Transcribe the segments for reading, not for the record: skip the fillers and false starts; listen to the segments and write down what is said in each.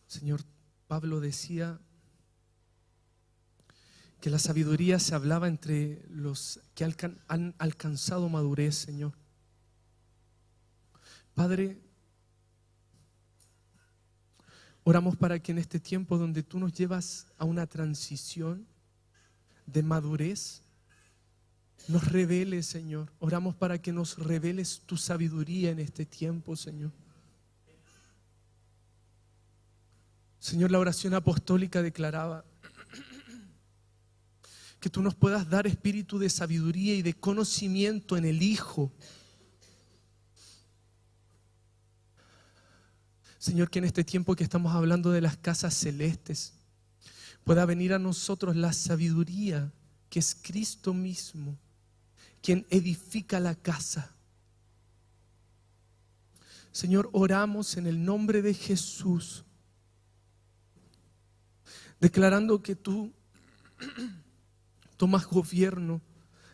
Señor, Pablo decía que la sabiduría se hablaba entre los que han alcanzado madurez, Señor. Padre, oramos para que en este tiempo donde tú nos llevas a una transición de madurez, nos reveles, Señor. Oramos para que nos reveles tu sabiduría en este tiempo, Señor. Señor, la oración apostólica declaraba que tú nos puedas dar espíritu de sabiduría y de conocimiento en el Hijo. Señor, que en este tiempo que estamos hablando de las casas celestes, pueda venir a nosotros la sabiduría que es Cristo mismo, quien edifica la casa. Señor, oramos en el nombre de Jesús, declarando que tú tomas gobierno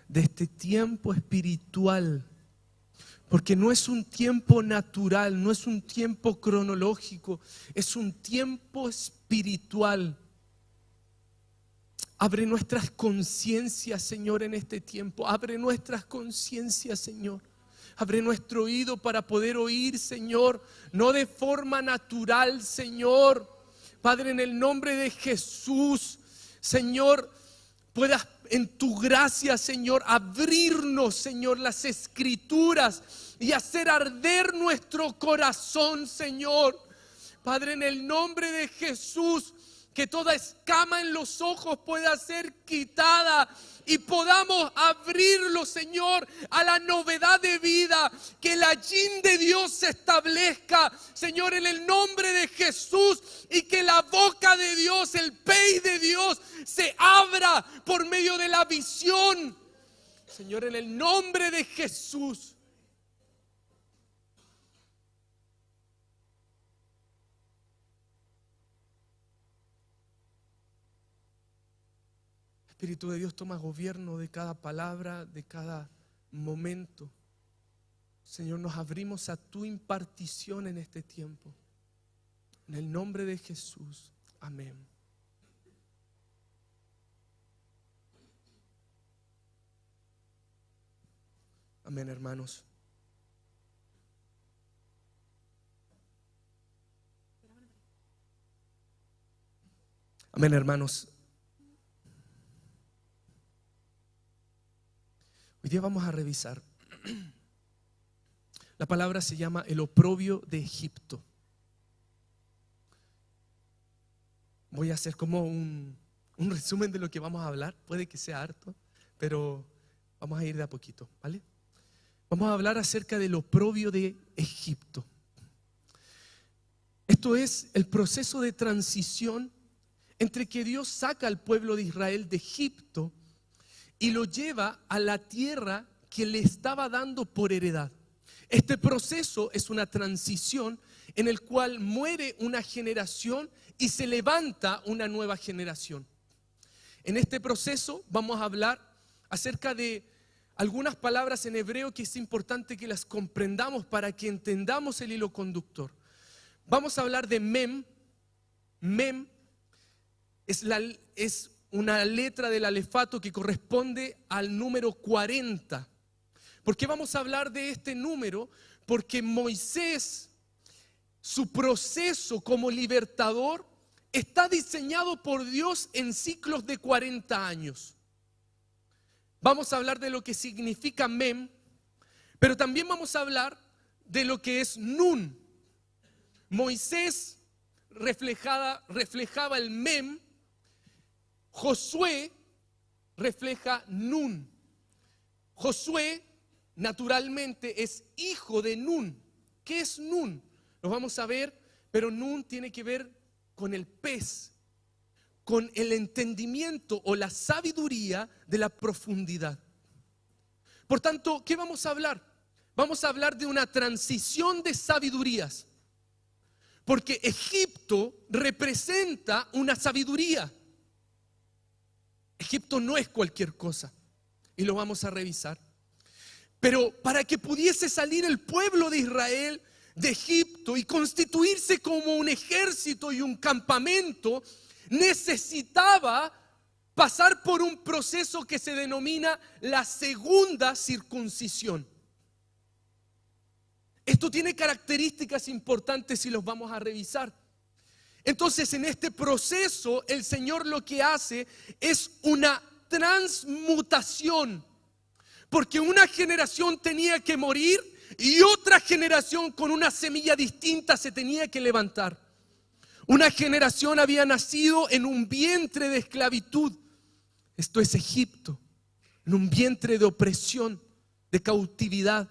de este tiempo espiritual, porque no es un tiempo natural, no es un tiempo cronológico, es un tiempo espiritual. Abre nuestras conciencias, Señor, en este tiempo. Abre nuestras conciencias, Señor. Abre nuestro oído para poder oír, Señor, no de forma natural, Señor. Padre, en el nombre de Jesús, Señor, puedas en tu gracia, Señor, abrirnos, Señor, las Escrituras y hacer arder nuestro corazón, Señor. Padre, en el nombre de Jesús, que toda escama en los ojos pueda ser quitada y podamos abrirlo, Señor, a la novedad de vida, que el ayín de Dios se establezca, Señor, en el nombre de Jesús, y que la boca de Dios, el pey de Dios, se abra por medio de la visión, Señor, en el nombre de Jesús. Espíritu de Dios, toma gobierno de cada palabra, de cada momento. Señor, nos abrimos a tu impartición en este tiempo. En el nombre de Jesús. Amén. Amén, hermanos. Amén, hermanos. Hoy día vamos a revisar. La palabra se llama el oprobio de Egipto. Voy a hacer como un resumen de lo que vamos a hablar. Puede que sea harto, pero vamos a ir de a poquito, ¿vale? Vamos a hablar acerca del oprobio de Egipto. Esto es el proceso de transición entre que Dios saca al pueblo de Israel de Egipto y lo lleva a la tierra que le estaba dando por heredad. Este proceso es una transición en el cual muere una generación y se levanta una nueva generación. En este proceso vamos a hablar acerca de algunas palabras en hebreo que es importante que las comprendamos para que entendamos el hilo conductor. Vamos a hablar de Mem. Mem es una letra del alefato que corresponde al número 40. ¿Por qué vamos a hablar de este número? Porque Moisés, su proceso como libertador, está diseñado por Dios en ciclos de 40 años. Vamos a hablar de lo que significa Mem, pero también vamos a hablar de lo que es Nun. Moisés reflejaba el Mem. Josué refleja Nun. Josué naturalmente es hijo de Nun. ¿Qué es Nun? Lo vamos a ver, pero Nun tiene que ver con el pez, con el entendimiento o la sabiduría de la profundidad. Por tanto, ¿qué vamos a hablar? Vamos a hablar de una transición de sabidurías, porque Egipto representa una sabiduría. Egipto no es cualquier cosa y lo vamos a revisar. Pero para que pudiese salir el pueblo de Israel de Egipto y constituirse como un ejército y un campamento, necesitaba pasar por un proceso que se denomina la segunda circuncisión. Esto tiene características importantes y los vamos a revisar. Entonces, en este proceso, el Señor lo que hace es una transmutación, porque una generación tenía que morir y otra generación con una semilla distinta se tenía que levantar. Una generación había nacido en un vientre de esclavitud, esto es Egipto, en un vientre de opresión, de cautividad.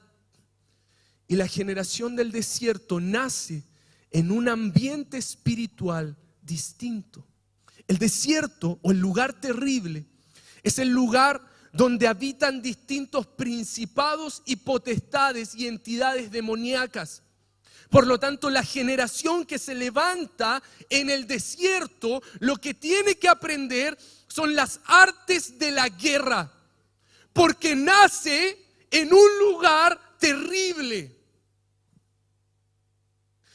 Y la generación del desierto nace en un ambiente espiritual distinto. El desierto, o el lugar terrible, es el lugar donde habitan distintos principados y potestades y entidades demoníacas. Por lo tanto, la generación que se levanta en el desierto, lo que tiene que aprender son las artes de la guerra, porque nace en un lugar terrible.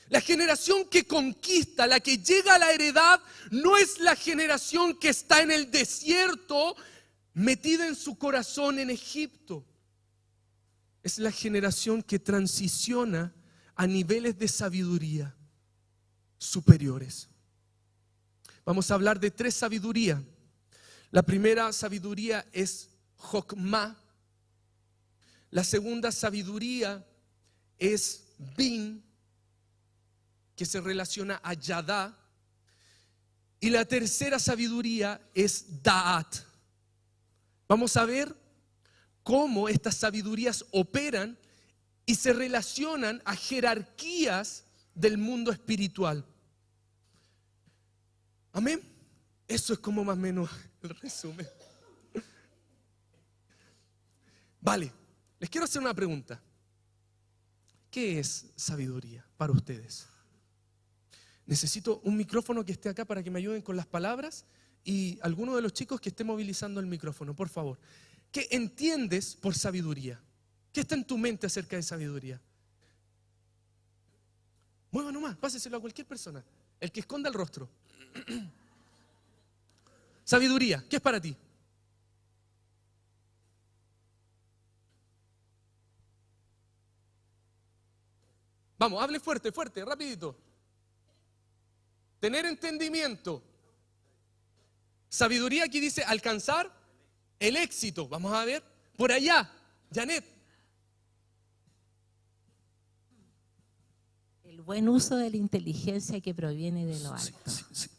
La generación que conquista, la que llega a la heredad, no es la generación que está en el desierto, metida en su corazón en Egipto. Es la generación que transiciona a niveles de sabiduría superiores. Vamos a hablar de 3 sabidurías. La primera sabiduría es Jokmá. La segunda sabiduría es Bin, que se relaciona a Yadá. Y la tercera sabiduría es Da'at. Vamos a ver cómo estas sabidurías operan y se relacionan a jerarquías del mundo espiritual. Amén. Eso es como más o menos el resumen. Vale, les quiero hacer una pregunta. ¿Qué es sabiduría para ustedes? Necesito un micrófono que esté acá para que me ayuden con las palabras y alguno de los chicos que esté movilizando el micrófono, por favor. ¿Qué entiendes por sabiduría? ¿Qué está en tu mente acerca de sabiduría? Mueva nomás, páseselo a cualquier persona. El que esconda el rostro. Sabiduría, ¿qué es para ti? Vamos, hable fuerte, fuerte, rapidito. Tener entendimiento. Sabiduría aquí dice alcanzar el éxito. Vamos a ver por allá, Janet. El buen uso de la inteligencia que proviene de lo alto. Sí.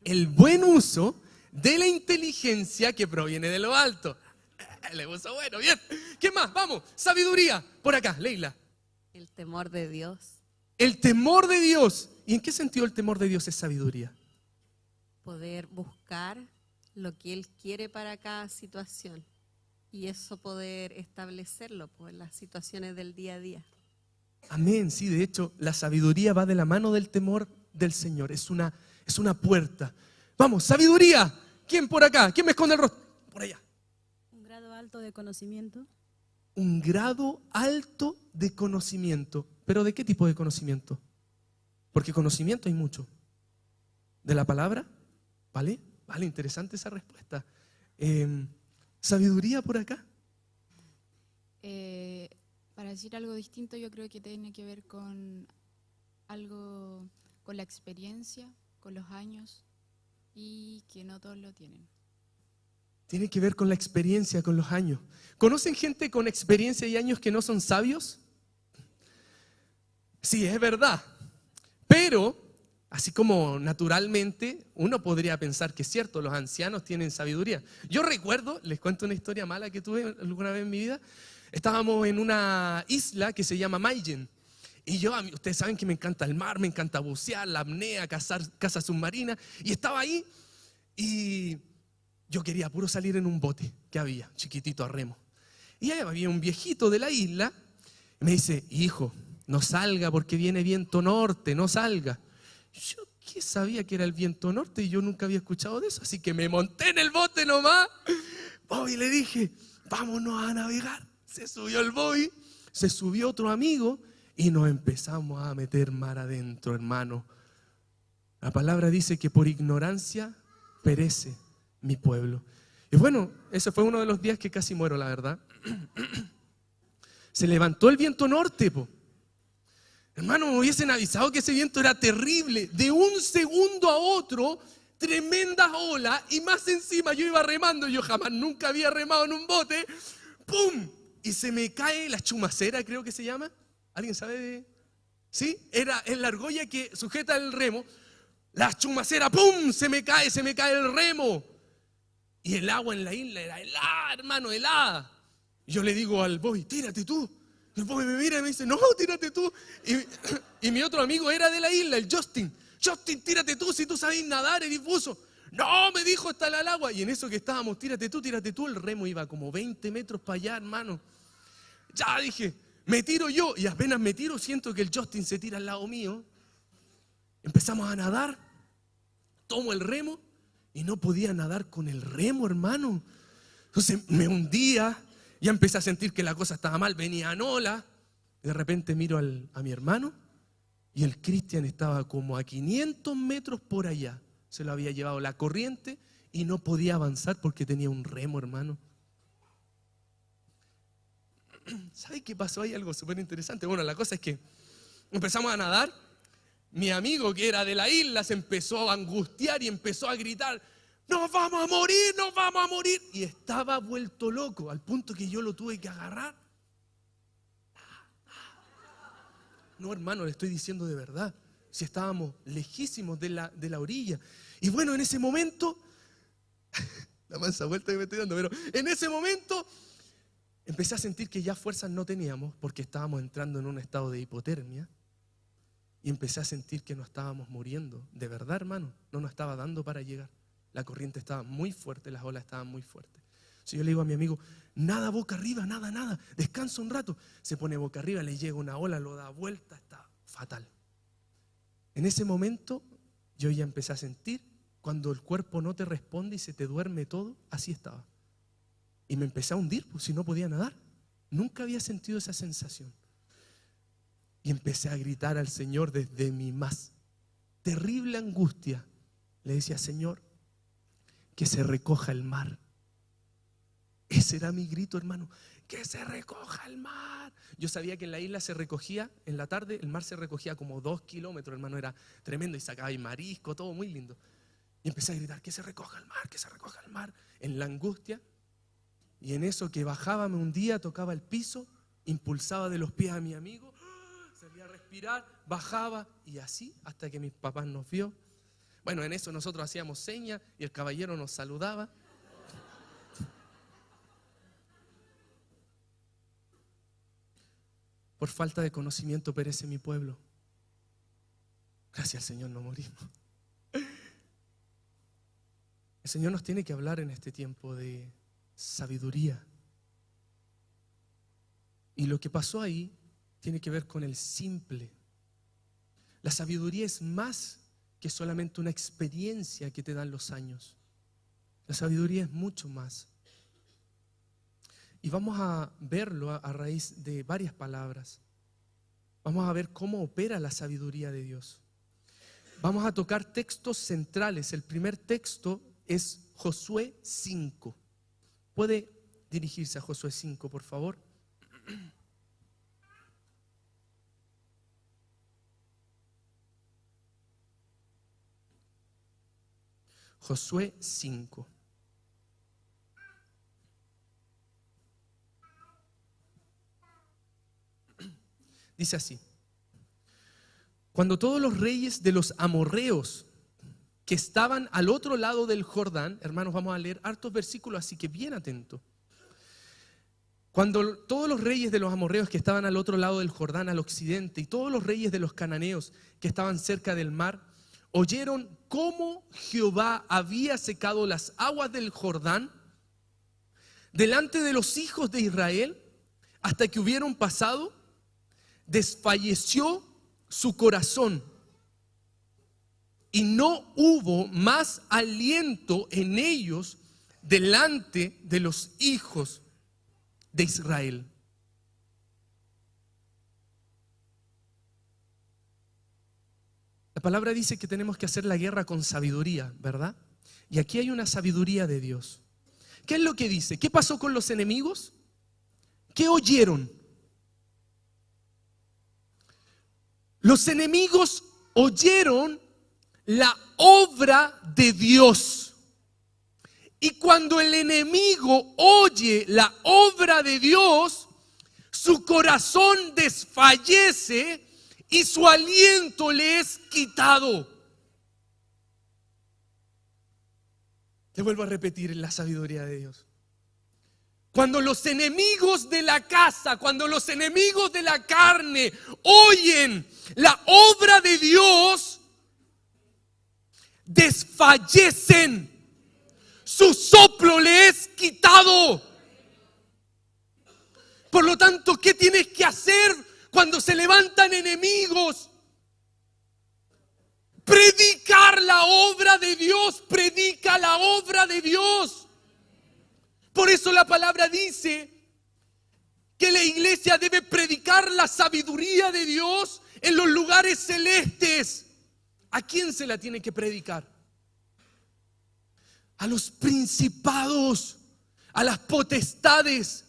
El buen uso de la inteligencia que proviene de lo alto. Le puso bueno, bien. ¿Qué más? Vamos, sabiduría. Por acá, Leila. El temor de Dios. El temor de Dios. ¿Y en qué sentido el temor de Dios es sabiduría? Poder buscar lo que Él quiere para cada situación. Y eso poder establecerlo pues, en las situaciones del día a día. Amén, sí, de hecho, la sabiduría va de la mano del temor del Señor. Es una puerta. Vamos, sabiduría. ¿Quién por acá? ¿Quién me esconde el rostro? Por allá. Un grado alto de conocimiento. Un grado alto de conocimiento. ¿Pero de qué tipo de conocimiento? Porque conocimiento hay mucho. ¿De la palabra? ¿Vale? Vale, interesante esa respuesta. ¿Sabiduría por acá? Para decir algo distinto, yo creo que tiene que ver con algo, con la experiencia, con los años, y que no todos lo tienen. Tiene que ver con la experiencia, con los años. ¿Conocen gente con experiencia y años que no son sabios? Sí, es verdad. Pero, así como naturalmente, uno podría pensar que es cierto, los ancianos tienen sabiduría. Yo recuerdo, les cuento una historia mala que tuve alguna vez en mi vida. Estábamos en una isla que se llama Mayen. Y ustedes saben que me encanta el mar, me encanta bucear, la apnea, caza submarina. Y estaba ahí y yo quería puro salir en un bote que había, chiquitito a remo. Y ahí había un viejito de la isla y me dice, hijo, no salga porque viene viento norte, no salga. Yo ¿qué sabía que era el viento norte? Y yo nunca había escuchado de eso, así que me monté en el bote nomás. Y le dije, vámonos a navegar. Se subió el Bobby, se subió otro amigo Y nos empezamos a meter mar adentro, hermano. La palabra dice que por ignorancia perece mi pueblo. Y bueno, ese fue uno de los días que casi muero, la verdad. Se levantó el viento norte, po. Hermano, me hubiesen avisado que ese viento era terrible. De un segundo a otro, tremendas olas, y más encima yo iba remando. Yo jamás nunca había remado en un bote. ¡Pum! Y se me cae la chumacera, creo que se llama. ¿Alguien sabe de...? ¿Sí? Es la argolla que sujeta el remo. La chumacera, ¡pum! Se me cae el remo. Y el agua en la isla era helada, hermano, helada. Y yo le digo al boy, tírate tú. Y el boy me mira y me dice, no, tírate tú. Y mi otro amigo era de la isla, el Justin. Justin, tírate tú, si tú sabes nadar, eres buzo. No, me dijo, está el agua. Y en eso que estábamos, tírate tú, el remo iba como 20 metros para allá, hermano. Ya dije, me tiro yo. Y apenas me tiro, siento que el Justin se tira al lado mío. Empezamos a nadar. Tomo el remo y no podía nadar con el remo, hermano. Entonces me hundía. Ya empecé a sentir que la cosa estaba mal. Venían olas. De repente miro a mi hermano. Y el Cristian estaba como a 500 metros por allá. Se lo había llevado la corriente y no podía avanzar porque tenía un remo, hermano. ¿Sabe qué pasó? Hay algo súper interesante. Bueno, la cosa es que empezamos a nadar. Mi amigo que era de la isla se empezó a angustiar y empezó a gritar, ¡nos vamos a morir, nos vamos a morir! Y estaba vuelto loco, al punto que yo lo tuve que agarrar. No, hermano, le estoy diciendo de verdad. Si estábamos lejísimos de la orilla. Y bueno, en ese momento, la mansa vuelta que me estoy dando, pero en ese momento empecé a sentir que ya fuerzas no teníamos porque estábamos entrando en un estado de hipotermia. Y empecé a sentir que nos estábamos muriendo. De verdad, hermano, no nos estaba dando para llegar. La corriente estaba muy fuerte, las olas estaban muy fuertes. Entonces yo le digo a mi amigo, nada boca arriba, nada, descansa un rato. Se pone boca arriba, le llega una ola, lo da vuelta, está fatal. En ese momento yo ya empecé a sentir, cuando el cuerpo no te responde y se te duerme todo, así estaba. Y me empecé a hundir, pues si no podía nadar. Nunca había sentido esa sensación. Y empecé a gritar al Señor desde mi más terrible angustia. Le decía, Señor, que se recoja el mar. Ese era mi grito, hermano. Que se recoja el mar. Yo sabía que en la isla se recogía, en la tarde, el mar se recogía como 2 kilómetros, hermano. Era tremendo y sacaba ahí marisco, todo muy lindo. Y empecé a gritar, que se recoja el mar, que se recoja el mar. En la angustia. Y en eso que bajaba, me hundía, tocaba el piso, impulsaba de los pies a mi amigo. Salía a respirar, bajaba y así hasta que mis papás nos vio. Bueno, en eso nosotros hacíamos señas y el caballero nos saludaba. Por falta de conocimiento perece mi pueblo. Gracias al Señor no morimos. El Señor nos tiene que hablar en este tiempo de sabiduría. Y lo que pasó ahí tiene que ver con el simple. La sabiduría es más que solamente una experiencia que te dan los años. La sabiduría es mucho más. Y vamos a verlo a raíz de varias palabras. Vamos a ver cómo opera la sabiduría de Dios. Vamos a tocar textos centrales. El primer texto es Josué 5. ¿Puede dirigirse a Josué 5, por favor? Josué 5. Dice así: cuando todos los reyes de los amorreos que estaban al otro lado del Jordán, hermanos, vamos a leer hartos versículos, así que bien atento. Cuando todos los reyes de los amorreos que estaban al otro lado del Jordán, al occidente, y todos los reyes de los cananeos que estaban cerca del mar, oyeron cómo Jehová había secado las aguas del Jordán delante de los hijos de Israel hasta que hubieron pasado, desfalleció su corazón y no hubo más aliento en ellos delante de los hijos de Israel. palabra dice que tenemos que hacer la guerra con sabiduría, ¿verdad? Y aquí hay una sabiduría de Dios. ¿Qué es lo que dice? ¿Qué pasó con los enemigos? ¿Qué oyeron? Los enemigos oyeron la obra de Dios. Y cuando el enemigo oye la obra de Dios, su corazón desfallece y su aliento le es quitado. Te vuelvo a repetir la sabiduría de Dios. Cuando los enemigos de la casa, cuando los enemigos de la carne oyen la obra de Dios, desfallecen. Su soplo le es quitado. Por lo tanto, ¿qué tienes que hacer cuando se levantan enemigos? Predicar la obra de Dios. Predica la obra de Dios. Por eso la palabra dice que la iglesia debe predicar la sabiduría de Dios en los lugares celestes. ¿A quién se la tiene que predicar? A los principados, a las potestades.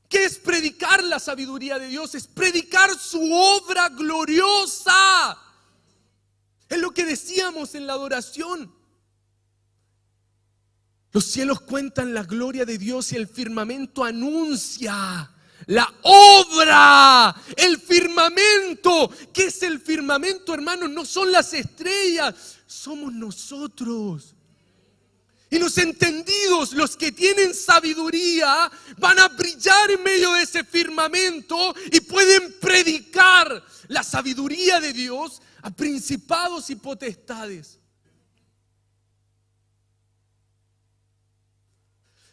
¿Qué es predicar la sabiduría de Dios? Es predicar su obra gloriosa. Es lo que decíamos en la adoración. Los cielos cuentan la gloria de Dios y el firmamento anuncia la obra. El firmamento. ¿Qué es el firmamento, hermanos? No son las estrellas, somos nosotros. Y los entendidos, los que tienen sabiduría, van a brillar en medio de ese firmamento y pueden predicar la sabiduría de Dios a principados y potestades.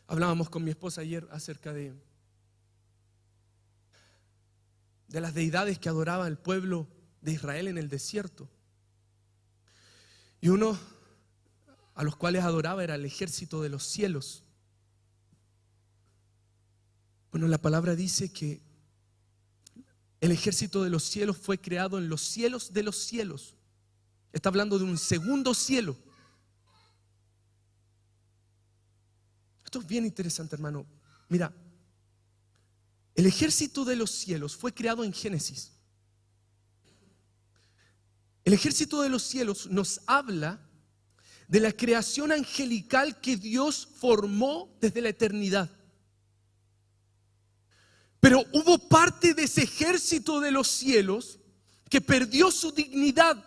Hablábamos con mi esposa ayer acerca de las deidades que adoraba el pueblo de Israel en el desierto. Y uno a los cuales adoraba era el ejército de los cielos. Bueno, la palabra dice que el ejército de los cielos fue creado en los cielos de los cielos. Está hablando de un segundo cielo. Esto es bien interesante, hermano. Mira, el ejército de los cielos fue creado en Génesis. El ejército de los cielos nos habla de la creación angelical que Dios formó desde la eternidad. Pero hubo parte de ese ejército de los cielos que perdió su dignidad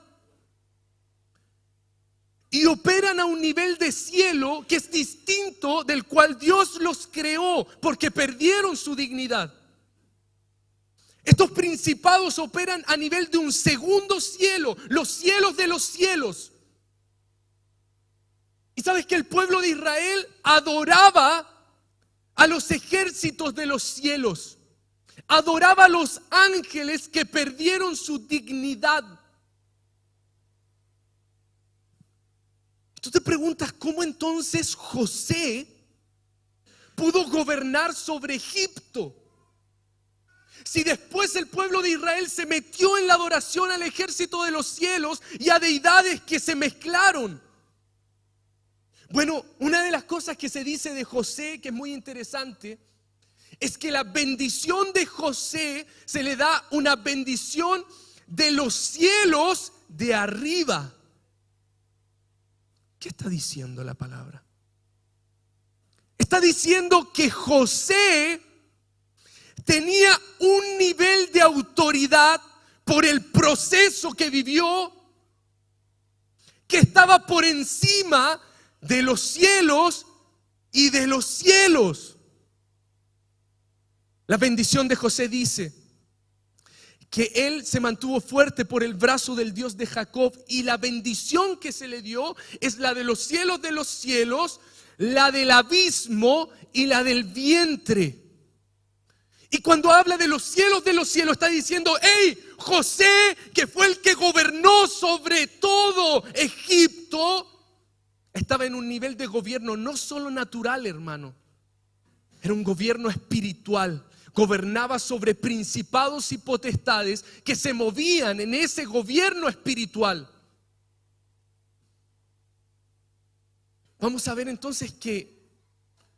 y operan a un nivel de cielo que es distinto del cual Dios los creó, porque perdieron su dignidad. Estos principados operan a nivel de un segundo cielo, los cielos de los cielos. Y sabes que el pueblo de Israel adoraba a los ejércitos de los cielos, adoraba a los ángeles que perdieron su dignidad. Tú te preguntas cómo entonces José pudo gobernar sobre Egipto, si después el pueblo de Israel se metió en la adoración al ejército de los cielos y a deidades que se mezclaron. Bueno, una de las cosas que se dice de José, que es muy interesante, es que la bendición de José se le da una bendición de los cielos de arriba. ¿Qué está diciendo la palabra? Está diciendo que José tenía un nivel de autoridad por el proceso que vivió, que estaba por encima de los cielos y de los cielos. La bendición de José dice que él se mantuvo fuerte por el brazo del Dios de Jacob, y la bendición que se le dio es la de los cielos, la del abismo y la del vientre. Y cuando habla de los cielos está diciendo: hey, José, que fue el que gobernó sobre todo Egipto, estaba en un nivel de gobierno no solo natural, hermano. Era un gobierno espiritual, gobernaba sobre principados y potestades que se movían en ese gobierno espiritual. Vamos a ver entonces que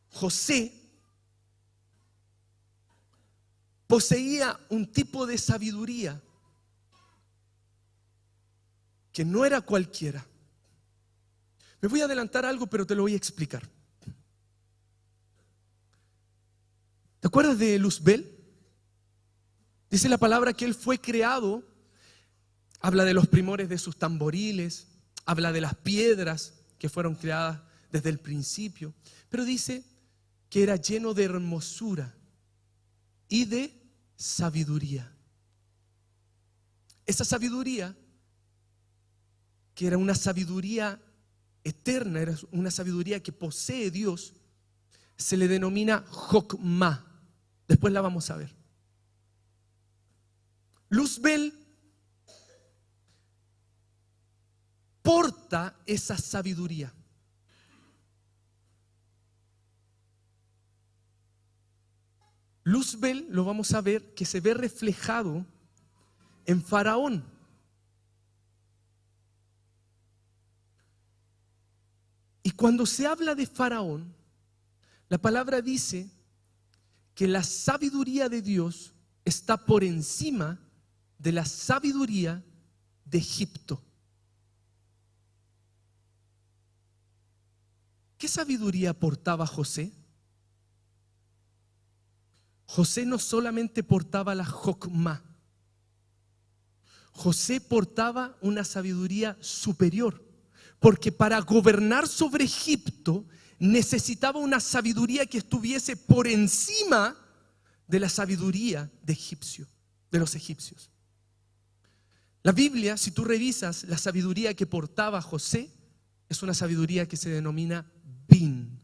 José poseía un tipo de sabiduría que no era cualquiera. Me voy a adelantar algo, pero te lo voy a explicar. ¿Te acuerdas de Luzbel? Dice la palabra que él fue creado. Habla de los primores de sus tamboriles, habla de las piedras que fueron creadas desde el principio, pero dice que era lleno de hermosura y de sabiduría. Esa sabiduría, que era una sabiduría eterna, era una sabiduría que posee Dios, se le denomina Jokmah. Después la vamos a ver. Luzbel porta esa sabiduría. Luzbel, lo vamos a ver, que se ve reflejado en Faraón. Y cuando se habla de Faraón, la palabra dice que la sabiduría de Dios está por encima de la sabiduría de Egipto. ¿Qué sabiduría portaba José? José no solamente portaba la Jokmah, José portaba una sabiduría superior, porque para gobernar sobre Egipto necesitaba una sabiduría que estuviese por encima de la sabiduría de los egipcios. La Biblia, si tú revisas la sabiduría que portaba José, es una sabiduría que se denomina Bin.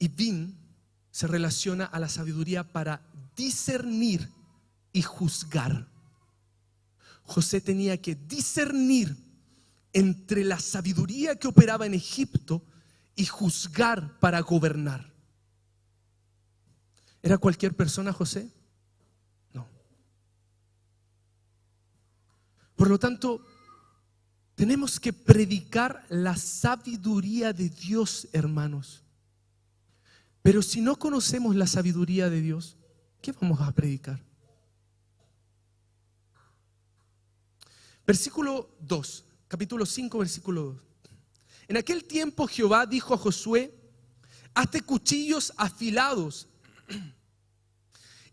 Y Bin se relaciona a la sabiduría para discernir y juzgar. José tenía que discernir entre la sabiduría que operaba en Egipto y juzgar para gobernar. ¿Era cualquier persona José? No. Por lo tanto, tenemos que predicar la sabiduría de Dios, hermanos. Pero si no conocemos la sabiduría de Dios, ¿qué vamos a predicar? Versículo 2, capítulo 5, versículo 2. En aquel tiempo Jehová dijo a Josué: hazte cuchillos afilados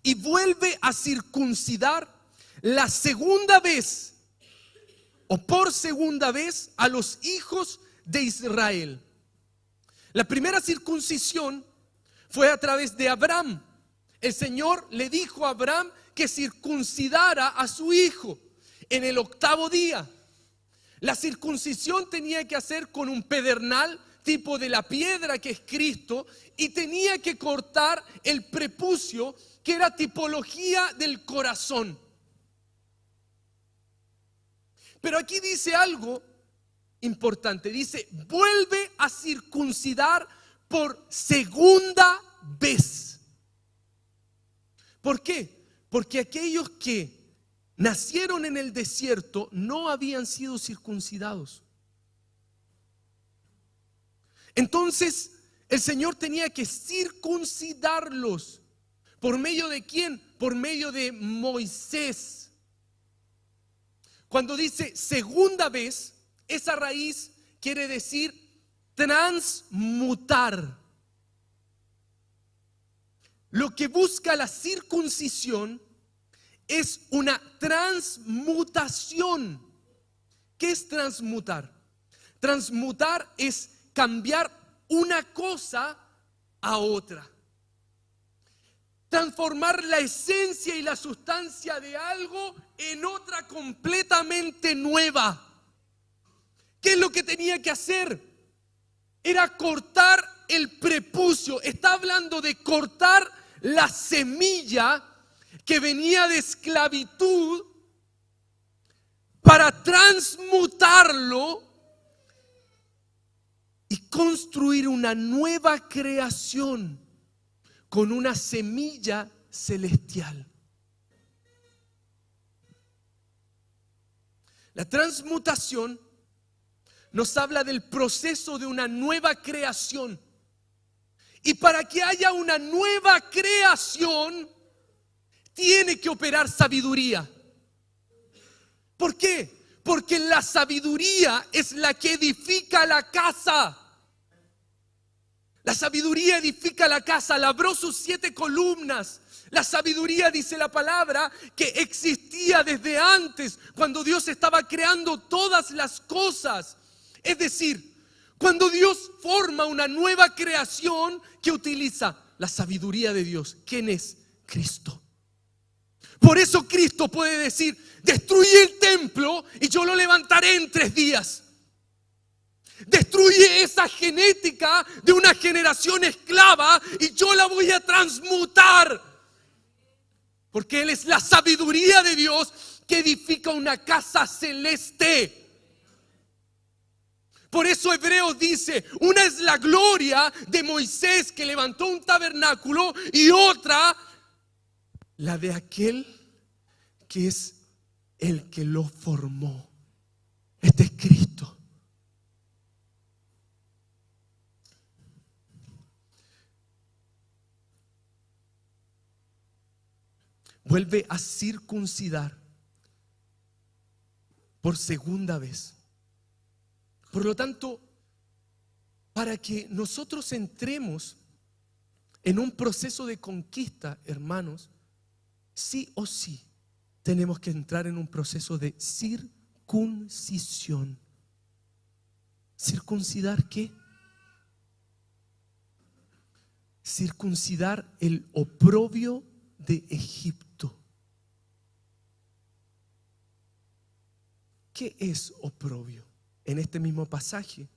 y vuelve a circuncidar la segunda vez o por segunda vez a los hijos de Israel. La primera circuncisión fue a través de Abraham. El Señor le dijo a Abraham que circuncidara a su hijo en el 8º día. La circuncisión tenía que hacer con un pedernal tipo de la piedra que es Cristo, y tenía que cortar el prepucio, que era tipología del corazón. Pero aquí dice algo importante, dice: vuelve a circuncidar por segunda vez. ¿Por qué? Porque aquellos que nacieron en el desierto no habían sido circuncidados. Entonces el Señor tenía que circuncidarlos. ¿Por medio de quién? Por medio de Moisés. Cuando dice segunda vez, esa raíz quiere decir transmutar. Lo que busca la circuncisión es una transmutación. ¿Qué es transmutar? Transmutar es cambiar una cosa a otra. Transformar la esencia y la sustancia de algo en otra completamente nueva. ¿Qué es lo que tenía que hacer? Era cortar el prepucio. Está hablando de cortar la semilla que venía de esclavitud para transmutarlo y construir una nueva creación con una semilla celestial. La transmutación nos habla del proceso de una nueva creación. Y para que haya una nueva creación, tiene que operar sabiduría. ¿Por qué? Porque la sabiduría es la que edifica la casa. La sabiduría edifica la casa, labró sus 7 columnas. La sabiduría, dice la palabra, que existía desde antes, cuando Dios estaba creando todas las cosas. Es decir, cuando Dios forma una nueva creación que utiliza la sabiduría de Dios. ¿Quién es? Cristo. Por eso Cristo puede decir: destruye el templo y yo lo levantaré en 3 días. Destruye esa genética de una generación esclava y yo la voy a transmutar. Porque Él es la sabiduría de Dios que edifica una casa celeste. Por eso Hebreos dice: una es la gloria de Moisés que levantó un tabernáculo, y otra la de aquel que es el que lo formó. Este es Cristo. Vuelve a circuncidar por segunda vez. Por lo tanto, para que nosotros entremos en un proceso de conquista, hermanos, sí o sí tenemos que entrar en un proceso de circuncisión. ¿Circuncidar qué? Circuncidar el oprobio de Egipto. ¿Qué es oprobio? En este mismo pasaje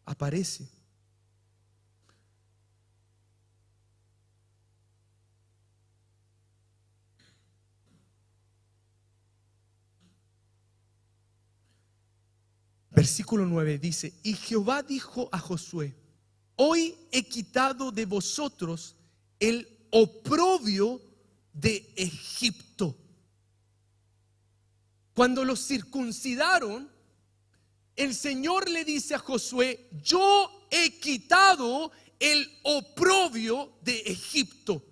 aparece. Versículo 9 dice: y Jehová dijo a Josué: hoy he quitado de vosotros el oprobio de Egipto. Cuando los circuncidaron, el Señor le dice a Josué: yo he quitado el oprobio de Egipto.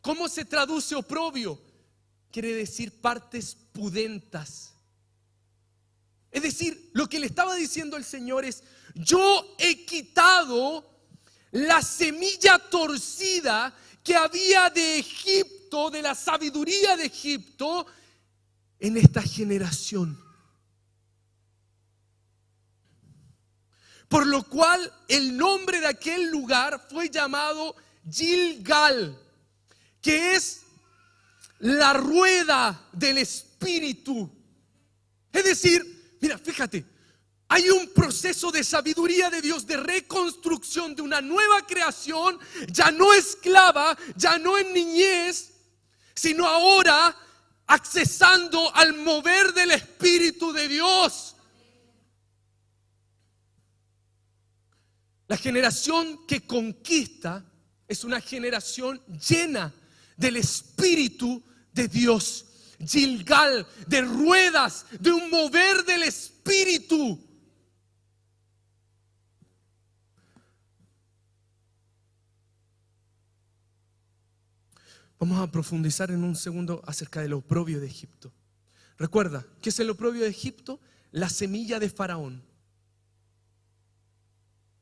¿Cómo se traduce oprobio? Quiere decir partes pudentas. Es decir, lo que le estaba diciendo el Señor es: yo he quitado la semilla torcida que había de Egipto, de la sabiduría de Egipto, en esta generación. Por lo cual el nombre de aquel lugar fue llamado Gilgal, que es la rueda del Espíritu. Es decir, mira, fíjate, hay un proceso de sabiduría de Dios, de reconstrucción, de una nueva creación, ya no esclava, ya no en niñez, sino ahora accesando al mover del Espíritu de Dios. La generación que conquista es una generación llena del Espíritu de Dios. Gilgal, de ruedas, de un mover del Espíritu. Vamos a profundizar en un segundo acerca del oprobio de Egipto. Recuerda, ¿qué es el oprobio de Egipto? La semilla de Faraón.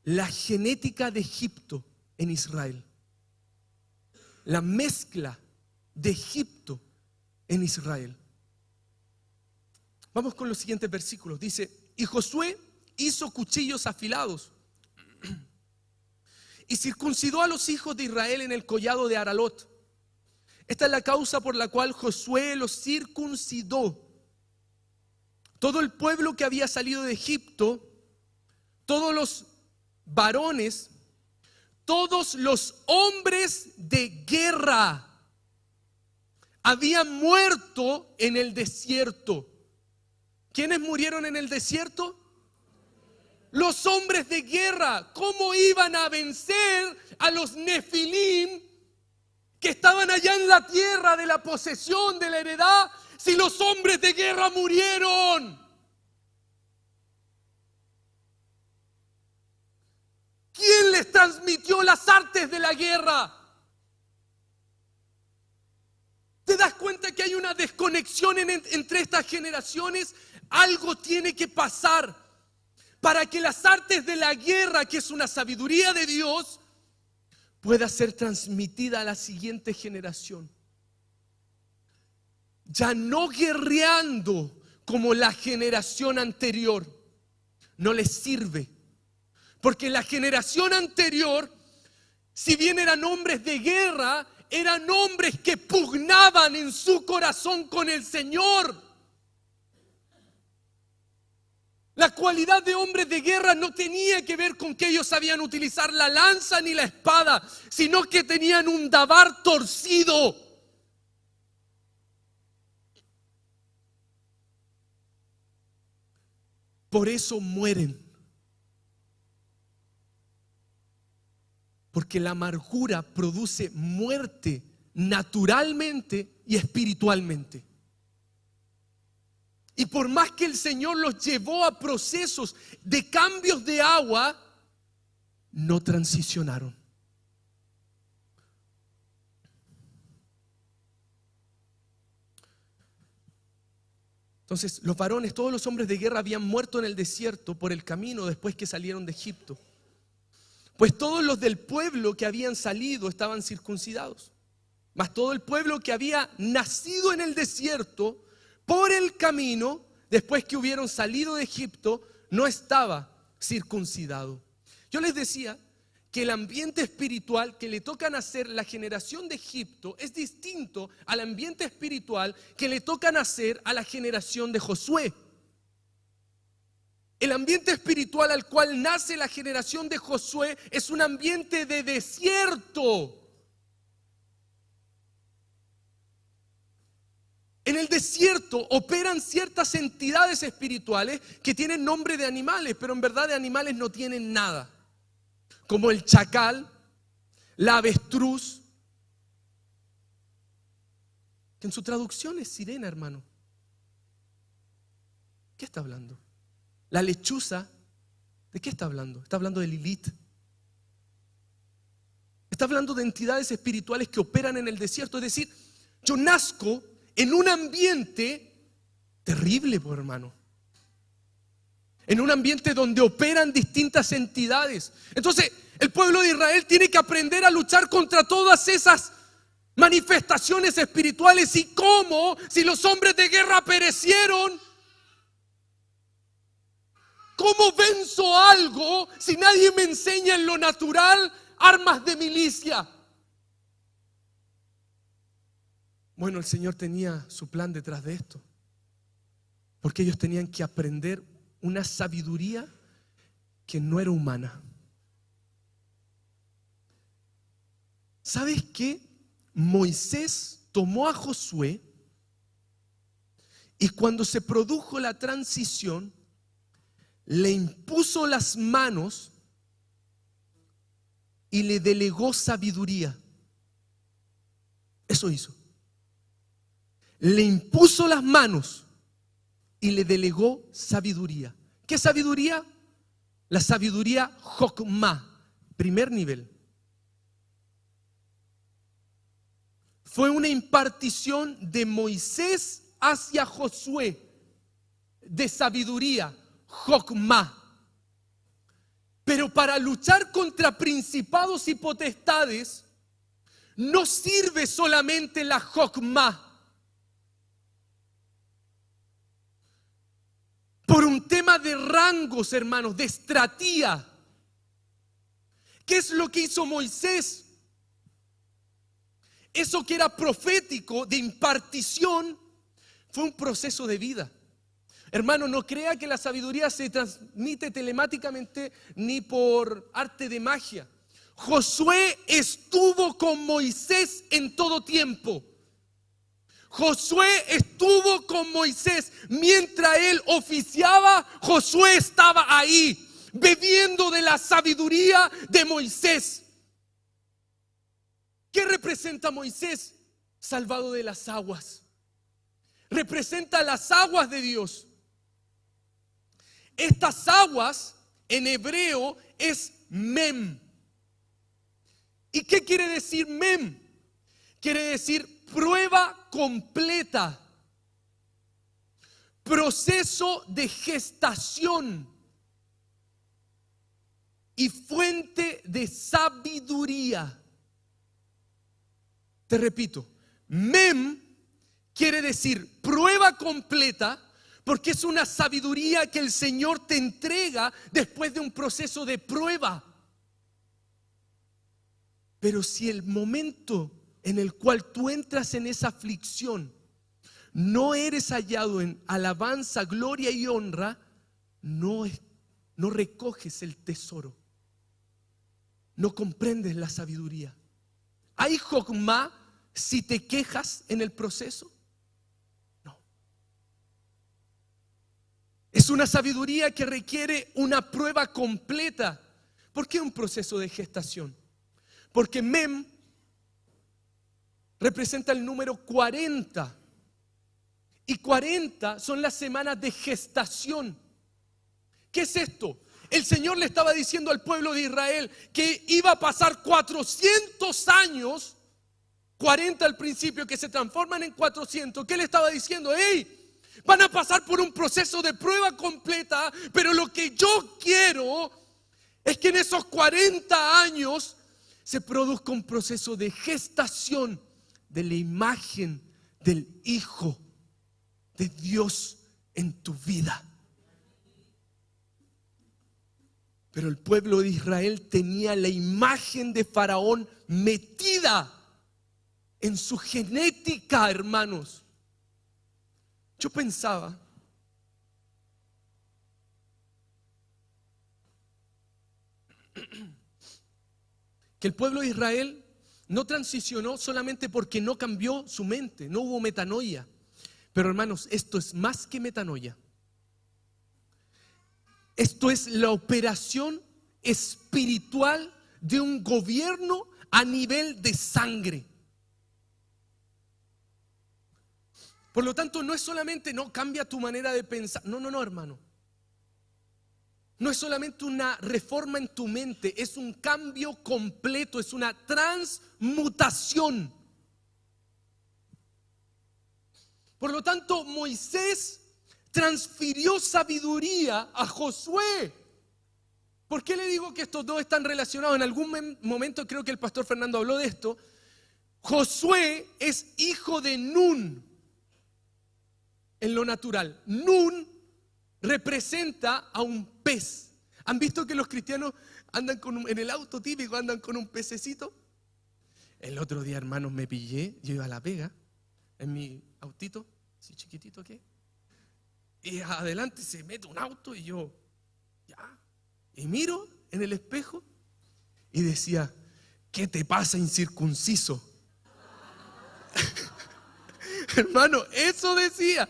La genética de Egipto en Israel. La mezcla de Egipto en Israel. Vamos con los siguientes versículos. Dice: y Josué hizo cuchillos afilados y circuncidó a los hijos de Israel en el collado de Aralot. Esta es la causa por la cual Josué los circuncidó. Todo el pueblo que había salido de Egipto, todos los varones, todos los hombres de guerra habían muerto en el desierto. ¿Quiénes murieron en el desierto? los hombres de guerra, cómo iban a vencer a los Nefilim que estaban allá en la tierra de la posesión, de la heredad, si los hombres de guerra murieron. ¿Quién les transmitió las artes de la guerra? ¿Te das cuenta que hay una desconexión entre estas generaciones? Algo tiene que pasar para que las artes de la guerra, que es una sabiduría de Dios, pueda ser transmitida a la siguiente generación. Ya no guerreando como la generación anterior. No les sirve. Porque la generación anterior, si bien eran hombres de guerra, eran hombres que pugnaban en su corazón con el Señor. La cualidad de hombres de guerra no tenía que ver con que ellos sabían utilizar la lanza ni la espada, sino que tenían un dabar torcido. Por eso mueren. Porque la amargura produce muerte naturalmente y espiritualmente. Y por más que el Señor los llevó a procesos de cambios de agua, no transicionaron. Entonces, los varones, todos los hombres de guerra habían muerto en el desierto por el camino después que salieron de Egipto. Pues todos los del pueblo que habían salido estaban circuncidados. Mas todo el pueblo que había nacido en el desierto por el camino, después que hubieron salido de Egipto, no estaba circuncidado. Yo les decía que el ambiente espiritual que le toca nacer la generación de Egipto es distinto al ambiente espiritual que le toca nacer a la generación de Josué. El ambiente espiritual al cual nace la generación de Josué es un ambiente de desierto. En el desierto operan ciertas entidades espirituales que tienen nombre de animales, pero en verdad de animales no tienen nada. Como el chacal, la avestruz, que en su traducción es sirena, hermano. ¿Qué está hablando? La lechuza, ¿de qué está hablando? Está hablando de Lilith. Está hablando de entidades espirituales que operan en el desierto. Es decir, yo nazco en un ambiente terrible, por hermano. En un ambiente donde operan distintas entidades. Entonces, el pueblo de Israel tiene que aprender a luchar contra todas esas manifestaciones espirituales. ¿Y cómo? Si los hombres de guerra perecieron. ¿Cómo venzo algo si nadie me enseña en lo natural armas de milicia? Bueno, el Señor tenía su plan detrás de esto, porque ellos tenían que aprender una sabiduría que no era humana. ¿Sabes qué? Moisés tomó a Josué y cuando se produjo la transición, le impuso las manos y le delegó sabiduría. Eso hizo. Le impuso las manos y le delegó sabiduría. ¿Qué sabiduría? La sabiduría Jokmá, primer nivel. Fue una impartición de Moisés hacia Josué de sabiduría. Jokmá. Pero para luchar contra principados y potestades no sirve solamente la Jokmá. Por un tema de rangos, hermanos, de estratía. ¿Qué es lo que hizo Moisés? Eso que era profético, de impartición, fue un proceso de vida. Hermano, no crea que la sabiduría se transmite telemáticamente ni por arte de magia. Josué estuvo con Moisés en todo tiempo. Josué estuvo con Moisés. Mientras él oficiaba, Josué estaba ahí. bebiendo de la sabiduría de Moisés. ¿Qué representa Moisés? Salvado de las aguas. Representa las aguas de Dios. Estas aguas en hebreo es mem. ¿Y qué quiere decir mem? Quiere decir prueba completa, proceso de gestación y fuente de sabiduría. Te repito, mem quiere decir prueba completa, porque es una sabiduría que el Señor te entrega después de un proceso de prueba. Pero si el momento en el cual tú entras en esa aflicción no eres hallado en alabanza, gloria y honra, no recoges el tesoro, no comprendes la sabiduría. ¿Hay jokmá si te quejas en el proceso? No. Es una sabiduría que requiere una prueba completa. ¿Por qué un proceso de gestación? Porque mem representa el número 40. Y 40 son las semanas de gestación. ¿Qué es esto? El Señor le estaba diciendo al pueblo de Israel que iba a pasar 400 años, 40 al principio, que se transforman en 400. ¿Qué le estaba diciendo? ¡Hey! Van a pasar por un proceso de prueba completa, pero lo que yo quiero es que en esos 40 años se produzca un proceso de gestación de la imagen del Hijo de Dios en tu vida. Pero el pueblo de Israel tenía la imagen de Faraón metida en su genética, hermanos. Yo pensaba que el pueblo de Israel no transicionó solamente porque no cambió su mente, no hubo metanoia. Pero hermanos, esto es más que metanoia. Esto es la operación espiritual de un gobierno a nivel de sangre. Por lo tanto, no es solamente no cambia tu manera de pensar. No, hermano. No es solamente una reforma en tu mente, es un cambio completo, es una transmutación. Por lo tanto, Moisés transfirió sabiduría a Josué. ¿Por qué le digo que estos dos están relacionados? En algún momento creo que el pastor Fernando habló de esto. Josué es hijo de Nun en lo natural. Nun representa a un pez. ¿Han visto que los cristianos andan en el auto típico, andan con un pececito? El otro día, hermanos, me pillé, yo iba a La Vega en mi autito, así chiquitito que, y adelante se mete un auto y yo, ya, y miro en el espejo y decía, ¿qué te pasa, incircunciso? Hermano, eso decía.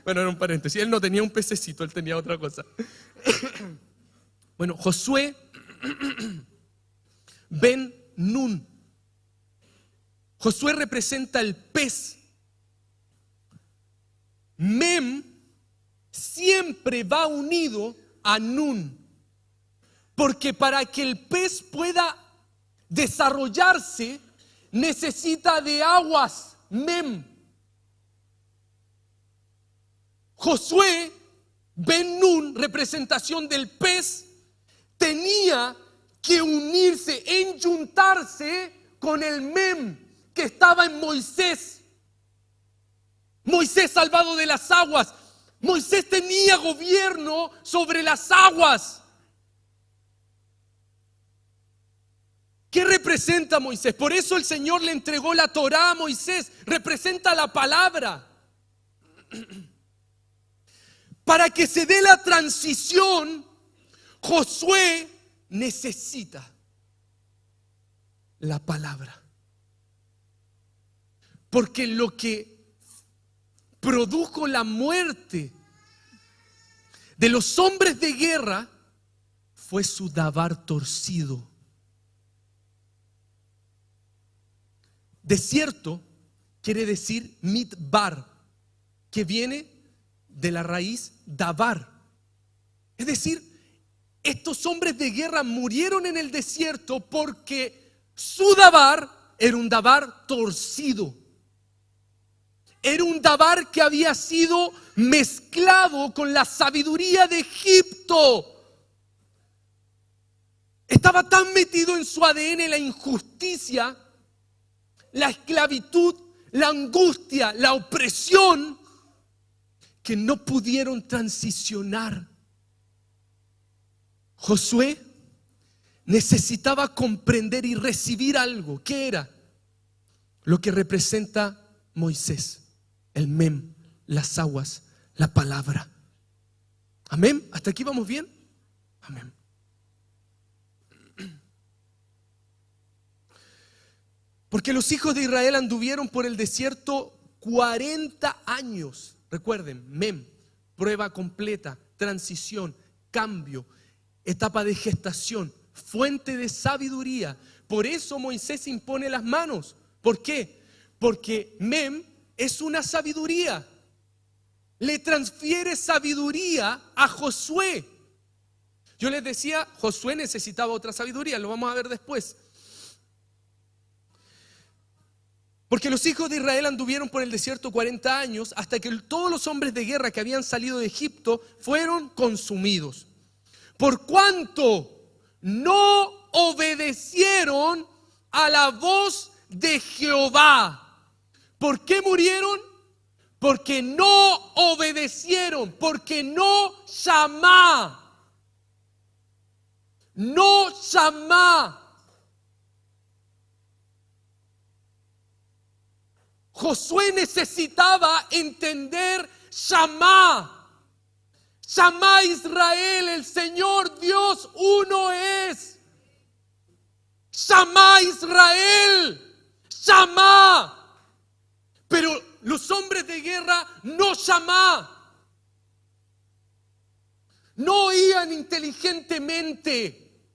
Bueno, era un paréntesis, él no tenía un pececito, él tenía otra cosa. Bueno, Josué Ben Nun. Josué representa el pez. Mem siempre va unido a Nun, porque para que el pez pueda desarrollarse necesita de aguas. Mem. Josué Ben Nun, representación del pez, tenía que unirse, enyuntarse con el Mem que estaba en Moisés. Moisés salvado de las aguas. Moisés tenía gobierno sobre las aguas. ¿Qué representa Moisés? Por eso el Señor le entregó la Torá a Moisés. Representa la palabra. Para que se dé la transición, Josué necesita la palabra. Porque lo que produjo la muerte de los hombres de guerra fue su dabar torcido. Desierto quiere decir midbar, que viene de la raíz dabar. Es decir, estos hombres de guerra murieron en el desierto porque su dabar era un dabar torcido. Era un dabar que había sido mezclado con la sabiduría de Egipto. Estaba tan metido en su ADN la injusticia, la esclavitud, la angustia, la opresión, que no pudieron transicionar. Josué necesitaba comprender y recibir algo. ¿Qué era? Lo que representa Moisés, el mem, las aguas, la palabra. Amén. ¿Hasta aquí vamos bien? Amén. Porque los hijos de Israel anduvieron por el desierto 40 años. Recuerden, mem, prueba completa, transición, cambio, etapa de gestación, fuente de sabiduría. Por eso Moisés impone las manos. ¿Por qué? Porque mem es una sabiduría. Le transfiere sabiduría a Josué. Yo les decía, Josué necesitaba otra sabiduría, lo vamos a ver después. Porque los hijos de Israel anduvieron por el desierto 40 años hasta que todos los hombres de guerra que habían salido de Egipto fueron consumidos. Por cuanto no obedecieron a la voz de Jehová. ¿Por qué murieron? Porque no obedecieron, porque no llamá. No llamá. Josué necesitaba entender Shamá. Shamá Israel, el Señor Dios uno es. Shamá Israel, Shamá. Pero los hombres de guerra no Shamá. No oían inteligentemente.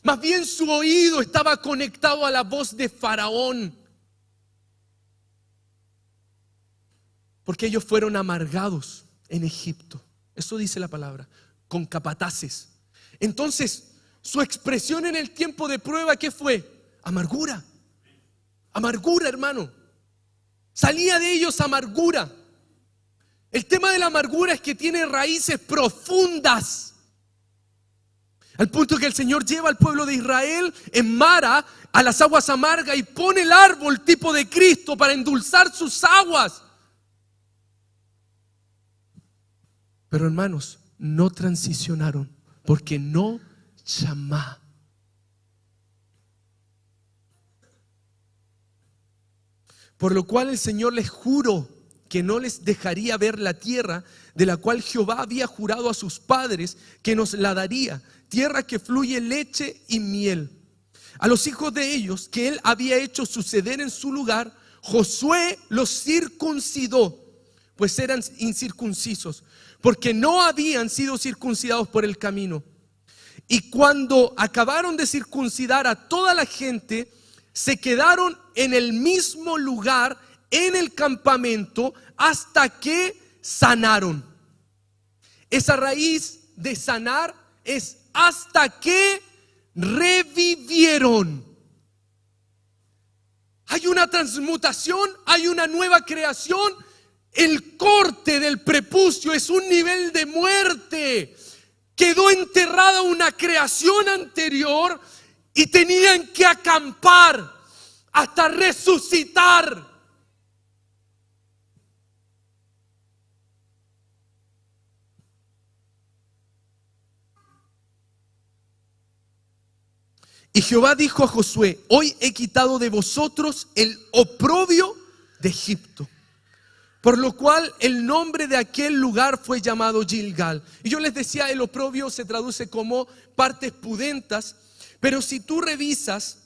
Más bien su oído estaba conectado a la voz de Faraón. Porque ellos fueron amargados en Egipto. Eso dice la palabra, con capataces. Entonces, su expresión en el tiempo de prueba, ¿qué fue? Amargura. Amargura, hermano. Salía de ellos amargura. El tema de la amargura es que tiene raíces profundas. Al punto que el Señor lleva al pueblo de Israel en Mara a las aguas amargas y pone el árbol tipo de Cristo para endulzar sus aguas. Pero hermanos, no transicionaron porque no llamá. Por lo cual el Señor les juró que no les dejaría ver la tierra de la cual Jehová había jurado a sus padres que nos la daría, tierra que fluye leche y miel. A los hijos de ellos que él había hecho suceder en su lugar, Josué los circuncidó, pues eran incircuncisos, porque no habían sido circuncidados por el camino. Y cuando acabaron de circuncidar a toda la gente, se quedaron en el mismo lugar, en el campamento, hasta que sanaron. Esa raíz de sanar es hasta que revivieron. Hay una transmutación, hay una nueva creación. El corte del prepucio es un nivel de muerte. Quedó enterrada una creación anterior y tenían que acampar hasta resucitar. Y Jehová dijo a Josué: hoy he quitado de vosotros el oprobio de Egipto. Por lo cual el nombre de aquel lugar fue llamado Gilgal. Y yo les decía, el oprobio se traduce como partes pudentas. Pero si tú revisas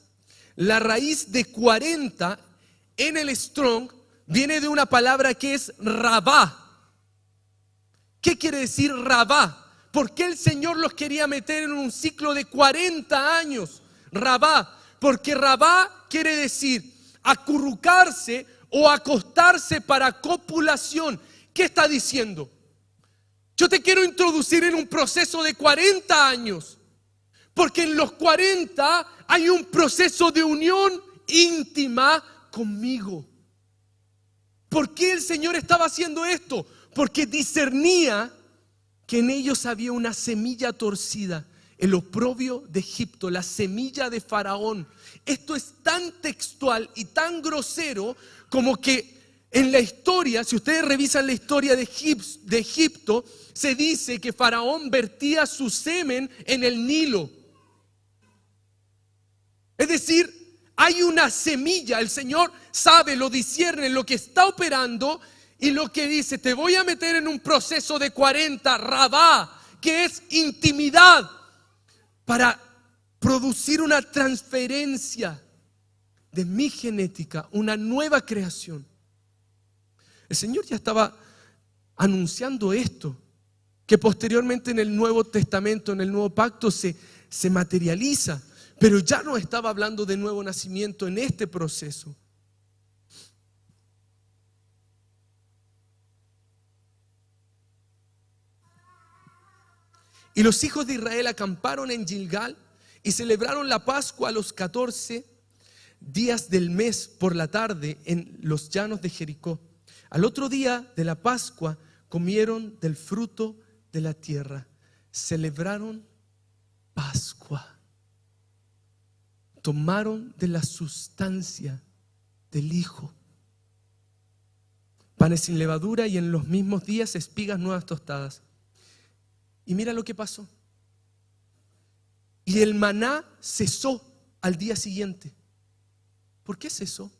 la raíz de 40 en el Strong, viene de una palabra que es rabá. ¿Qué quiere decir rabá? ¿Por qué el Señor los quería meter en un ciclo de 40 años? Rabá, porque Rabá quiere decir acurrucarse o acostarse para copulación. ¿Qué está diciendo? Yo te quiero introducir en un proceso de 40 años, porque en los 40 hay un proceso de unión íntima conmigo. ¿Por qué el Señor estaba haciendo esto? Porque discernía que en ellos había una semilla torcida, el oprobio de Egipto, la semilla de Faraón. Esto es tan textual y tan grosero como que en la historia, si ustedes revisan la historia de Egipto, se dice que Faraón vertía su semen en el Nilo. Es decir, hay una semilla, el Señor sabe, lo discierne, lo que está operando y lo que dice, te voy a meter en un proceso de 40, Rabá, que es intimidad, para producir una transferencia de mi genética, una nueva creación. El Señor ya estaba anunciando esto, que posteriormente en el Nuevo Testamento, en el Nuevo Pacto se materializa, pero ya no estaba hablando de nuevo nacimiento en este proceso. Y los hijos de Israel acamparon en Gilgal y celebraron la Pascua a los 14 días del mes por la tarde en los llanos de Jericó. Al otro día de la Pascua comieron del fruto de la tierra. Celebraron Pascua. Tomaron de la sustancia del Hijo. Panes sin levadura y en los mismos días espigas nuevas tostadas. Y mira lo que pasó. Y el maná cesó al día siguiente. ¿Por qué cesó?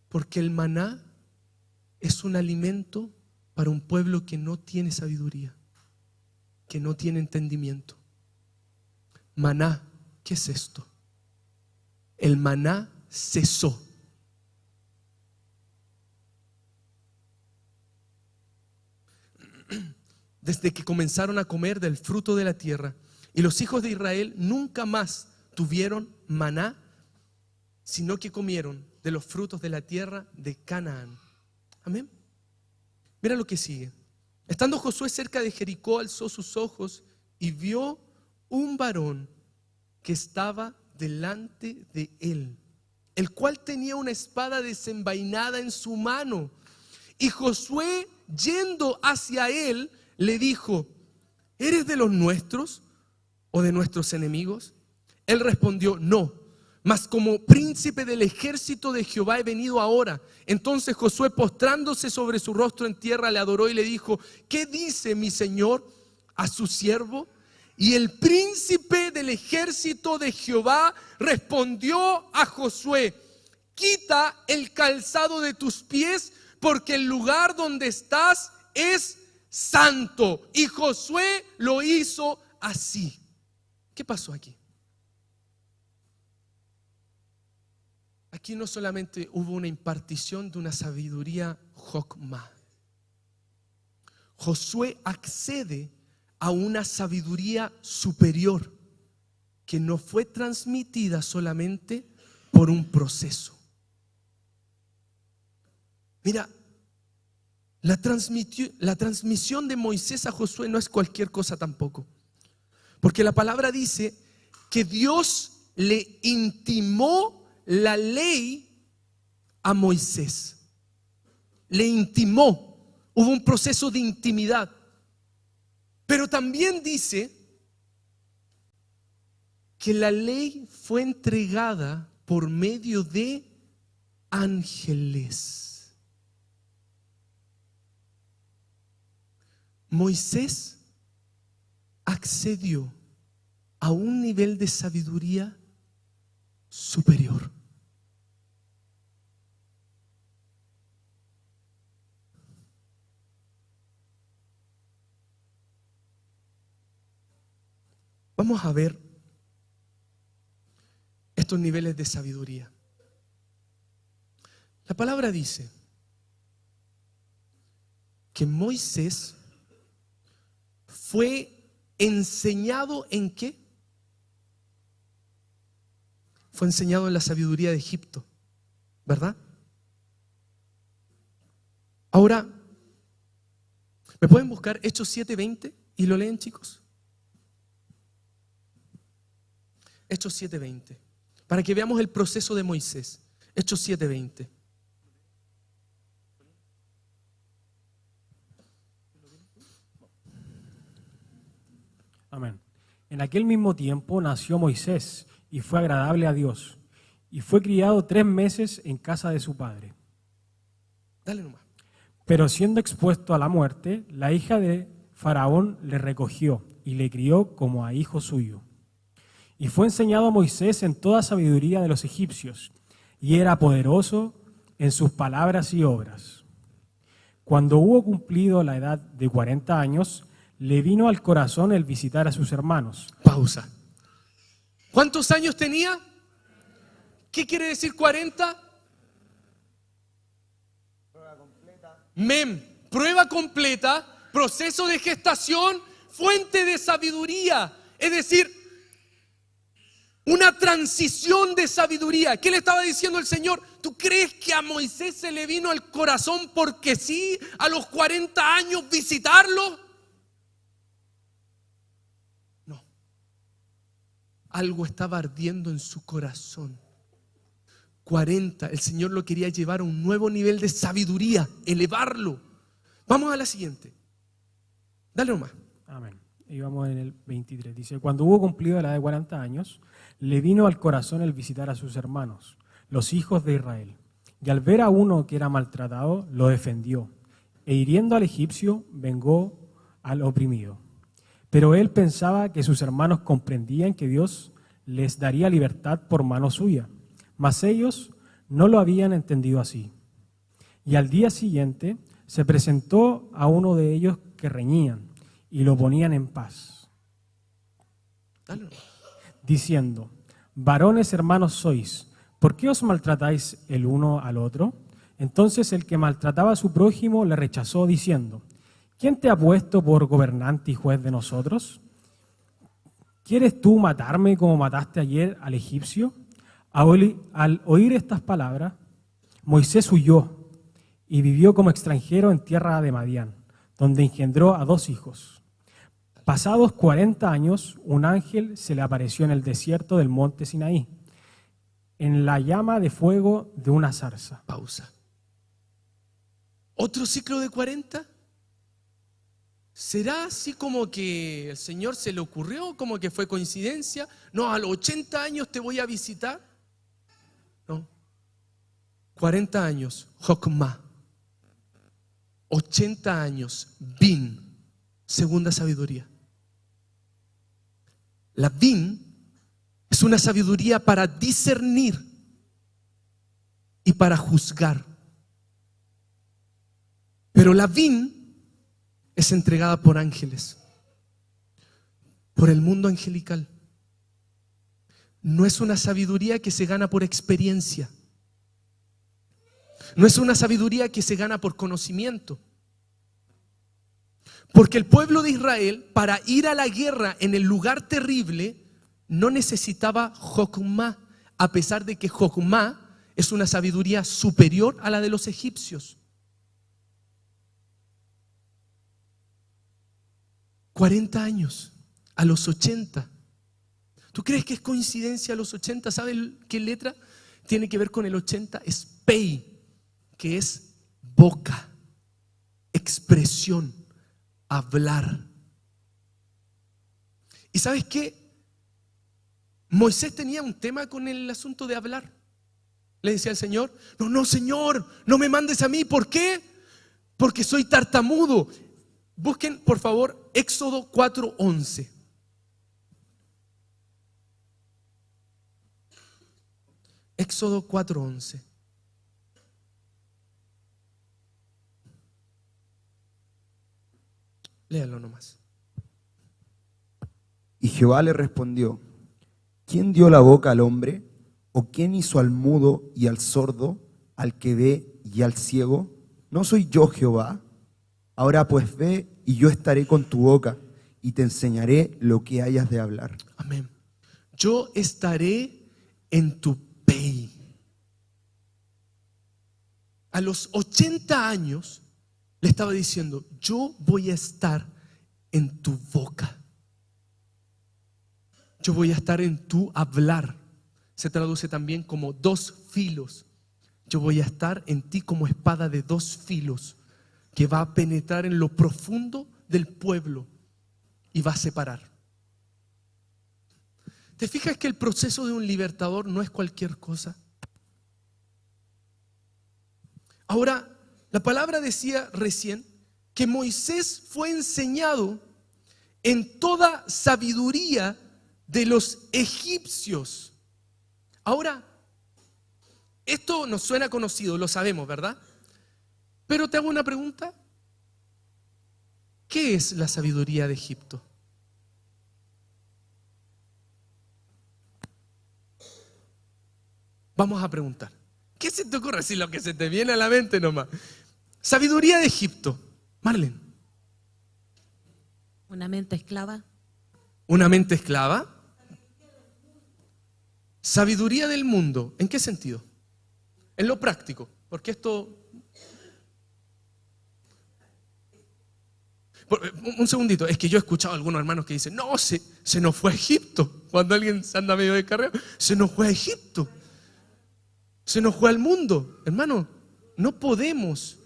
Porque el maná es un alimento para un pueblo que no tiene sabiduría, que no tiene entendimiento. Maná, ¿qué es esto? El maná cesó. Desde que comenzaron a comer del fruto de la tierra. Y los hijos de Israel nunca más tuvieron maná, sino que comieron de los frutos de la tierra de Canaán. Amén. Mira lo que sigue. Estando Josué cerca de Jericó, alzó sus ojos y vio un varón que estaba delante de él, el cual tenía una espada desenvainada en su mano. Y Josué, yendo hacia él, le dijo: ¿eres de los nuestros o de nuestros enemigos? Él respondió: no, mas como príncipe del ejército de Jehová he venido ahora. Entonces Josué, postrándose sobre su rostro en tierra, le adoró y le dijo: ¿qué dice mi señor a su siervo? Y el príncipe del ejército de Jehová respondió a Josué: quita el calzado de tus pies, porque el lugar donde estás es santo. Y Josué lo hizo así. ¿Qué pasó aquí? Aquí no solamente hubo una impartición de una sabiduría Jokma. Josué accede a una sabiduría superior que no fue transmitida solamente por un proceso. Mira, la transmisión de Moisés a Josué no es cualquier cosa tampoco, porque la palabra dice que Dios le intimó la ley a Moisés. Le intimó, hubo un proceso de intimidad. Pero también dice que la ley fue entregada por medio de ángeles. Moisés accedió a un nivel de sabiduría superior. Vamos a ver estos niveles de sabiduría. La palabra dice que Moisés fue enseñado ¿en qué? Fue enseñado en la sabiduría de Egipto, ¿verdad? Ahora, ¿me pueden buscar Hechos 7:20 y lo leen, chicos? Hechos 7:20, para que veamos el proceso de Moisés. Hechos 7:20. Amén. En aquel mismo tiempo nació Moisés y fue agradable a Dios, y fue criado 3 meses en casa de su padre. Dale nomás. Pero siendo expuesto a la muerte, la hija de Faraón le recogió y le crió como a hijo suyo. Y fue enseñado a Moisés en toda sabiduría de los egipcios, y era poderoso en sus palabras y obras. Cuando hubo cumplido la edad de 40 años, le vino al corazón el visitar a sus hermanos. Pausa. ¿Cuántos años tenía? ¿Qué quiere decir 40? Mem, prueba completa, proceso de gestación, fuente de sabiduría. Es decir, una transición de sabiduría. ¿Qué le estaba diciendo el Señor? ¿Tú crees que a Moisés se le vino al corazón porque sí, a los 40 años visitarlo? No. Algo estaba ardiendo en su corazón. 40, el Señor lo quería llevar a un nuevo nivel de sabiduría, elevarlo. Vamos a la siguiente. Dale nomás. Amén. Y vamos en el 23. Dice, cuando hubo cumplido la edad de 40 años, le vino al corazón el visitar a sus hermanos, los hijos de Israel. Y al ver a uno que era maltratado, lo defendió. E hiriendo al egipcio, vengó al oprimido. Pero él pensaba que sus hermanos comprendían que Dios les daría libertad por mano suya. Mas ellos no lo habían entendido así. Y al día siguiente se presentó a uno de ellos que reñían y lo ponían en paz, diciendo, varones hermanos sois, ¿por qué os maltratáis el uno al otro? Entonces el que maltrataba a su prójimo le rechazó, diciendo, ¿quién te ha puesto por gobernante y juez de nosotros? ¿Quieres tú matarme como mataste ayer al egipcio? Al oír estas palabras, Moisés huyó y vivió como extranjero en tierra de Madián, donde engendró a 2 hijos. Pasados 40 años, un ángel se le apareció en el desierto del monte Sinaí, en la llama de fuego de una zarza. Pausa. ¿Otro ciclo de 40? ¿Será así como que el Señor se le ocurrió, como que fue coincidencia? No, a los 80 años te voy a visitar. No. 40 años, Jokma. 80 años, Bin, segunda sabiduría. La Bin es una sabiduría para discernir y para juzgar. Pero la Bin es entregada por ángeles, por el mundo angelical. No es una sabiduría que se gana por experiencia. No es una sabiduría que se gana por conocimiento. Porque el pueblo de Israel, para ir a la guerra en el lugar terrible, no necesitaba Jokma, a pesar de que Jokma es una sabiduría superior a la de los egipcios. 40 años, a los 80. ¿Tú crees que es coincidencia a los 80? ¿Sabes qué letra tiene que ver con el 80? Es pei, que es boca, expresión, hablar. ¿Y sabes qué? Moisés tenía un tema con el asunto de hablar. Le decía al Señor, no, Señor, no me mandes a mí. ¿Por qué? Porque soy tartamudo. Busquen, por favor, Éxodo 4:11. Éxodo 4:11. Léalo nomás. Y Jehová le respondió, ¿quién dio la boca al hombre? ¿O quién hizo al mudo y al sordo, al que ve y al ciego? ¿No soy yo Jehová? Ahora pues ve y yo estaré con tu boca y te enseñaré lo que hayas de hablar. Amén. Yo estaré en tu pei. A los 80 años le estaba diciendo, yo voy a estar en tu boca. Yo voy a estar en tu hablar. Se traduce también como dos filos. Yo voy a estar en ti como espada de dos filos que va a penetrar en lo profundo del pueblo y va a separar. ¿Te fijas que el proceso de un libertador no es cualquier cosa? Ahora, la palabra decía recién que Moisés fue enseñado en toda sabiduría de los egipcios. Ahora, esto nos suena conocido, lo sabemos, ¿verdad? Pero te hago una pregunta. ¿Qué es la sabiduría de Egipto? Vamos a preguntar. ¿Qué se te ocurre? Si lo que se te viene a la mente nomás. Sabiduría de Egipto. Marlene. Una mente esclava. ¿Una mente esclava? Sabiduría del mundo. ¿En qué sentido? En lo práctico. Porque esto... Un segundito, es que yo he escuchado a algunos hermanos que dicen, no, se nos fue a Egipto. Cuando alguien se anda medio de carrera, se nos fue a Egipto. Se nos fue al mundo. Hermano, no podemos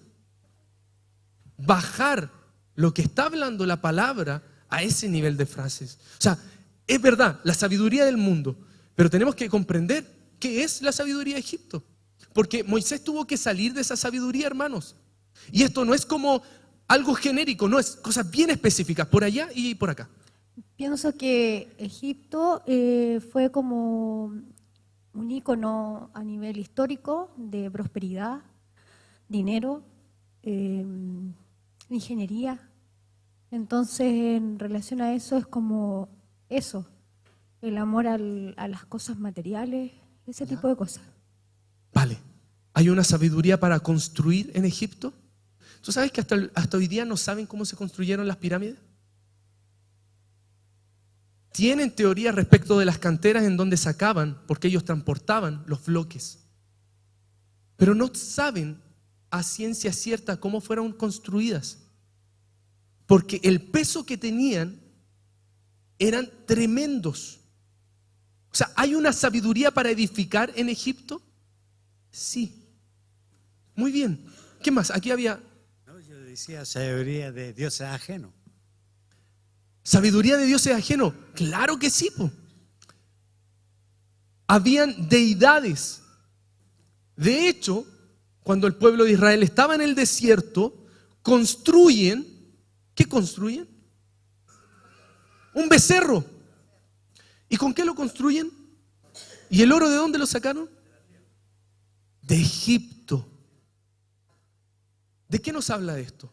bajar lo que está hablando la palabra a ese nivel de frases. O sea, es verdad, la sabiduría del mundo, pero tenemos que comprender qué es la sabiduría de Egipto. Porque Moisés tuvo que salir de esa sabiduría, hermanos. Y esto no es como algo genérico, no, es cosas bien específicas, por allá y por acá. Pienso que Egipto fue como un ícono a nivel histórico de prosperidad, dinero, ingeniería. Entonces, en relación a eso, es como eso, el amor a las cosas materiales, ese tipo de cosas. Vale, ¿hay una sabiduría para construir en Egipto? ¿Tú sabes que hasta hoy día no saben cómo se construyeron las pirámides? Tienen teoría respecto de las canteras en donde sacaban, porque ellos transportaban los bloques. Pero no saben a ciencia cierta cómo fueron construidas. Porque el peso que tenían eran tremendos. O sea, ¿hay una sabiduría para edificar en Egipto? Sí. Muy bien. ¿Qué más? Aquí había... No, yo decía sabiduría de dioses ajenos. ¿Sabiduría de dioses ajenos? Claro que sí, po. Habían deidades. De hecho, cuando el pueblo de Israel estaba en el desierto, construyen, ¿qué construyen? Un becerro. ¿Y con qué lo construyen? ¿Y el oro de dónde lo sacaron? De Egipto. ¿De qué nos habla esto?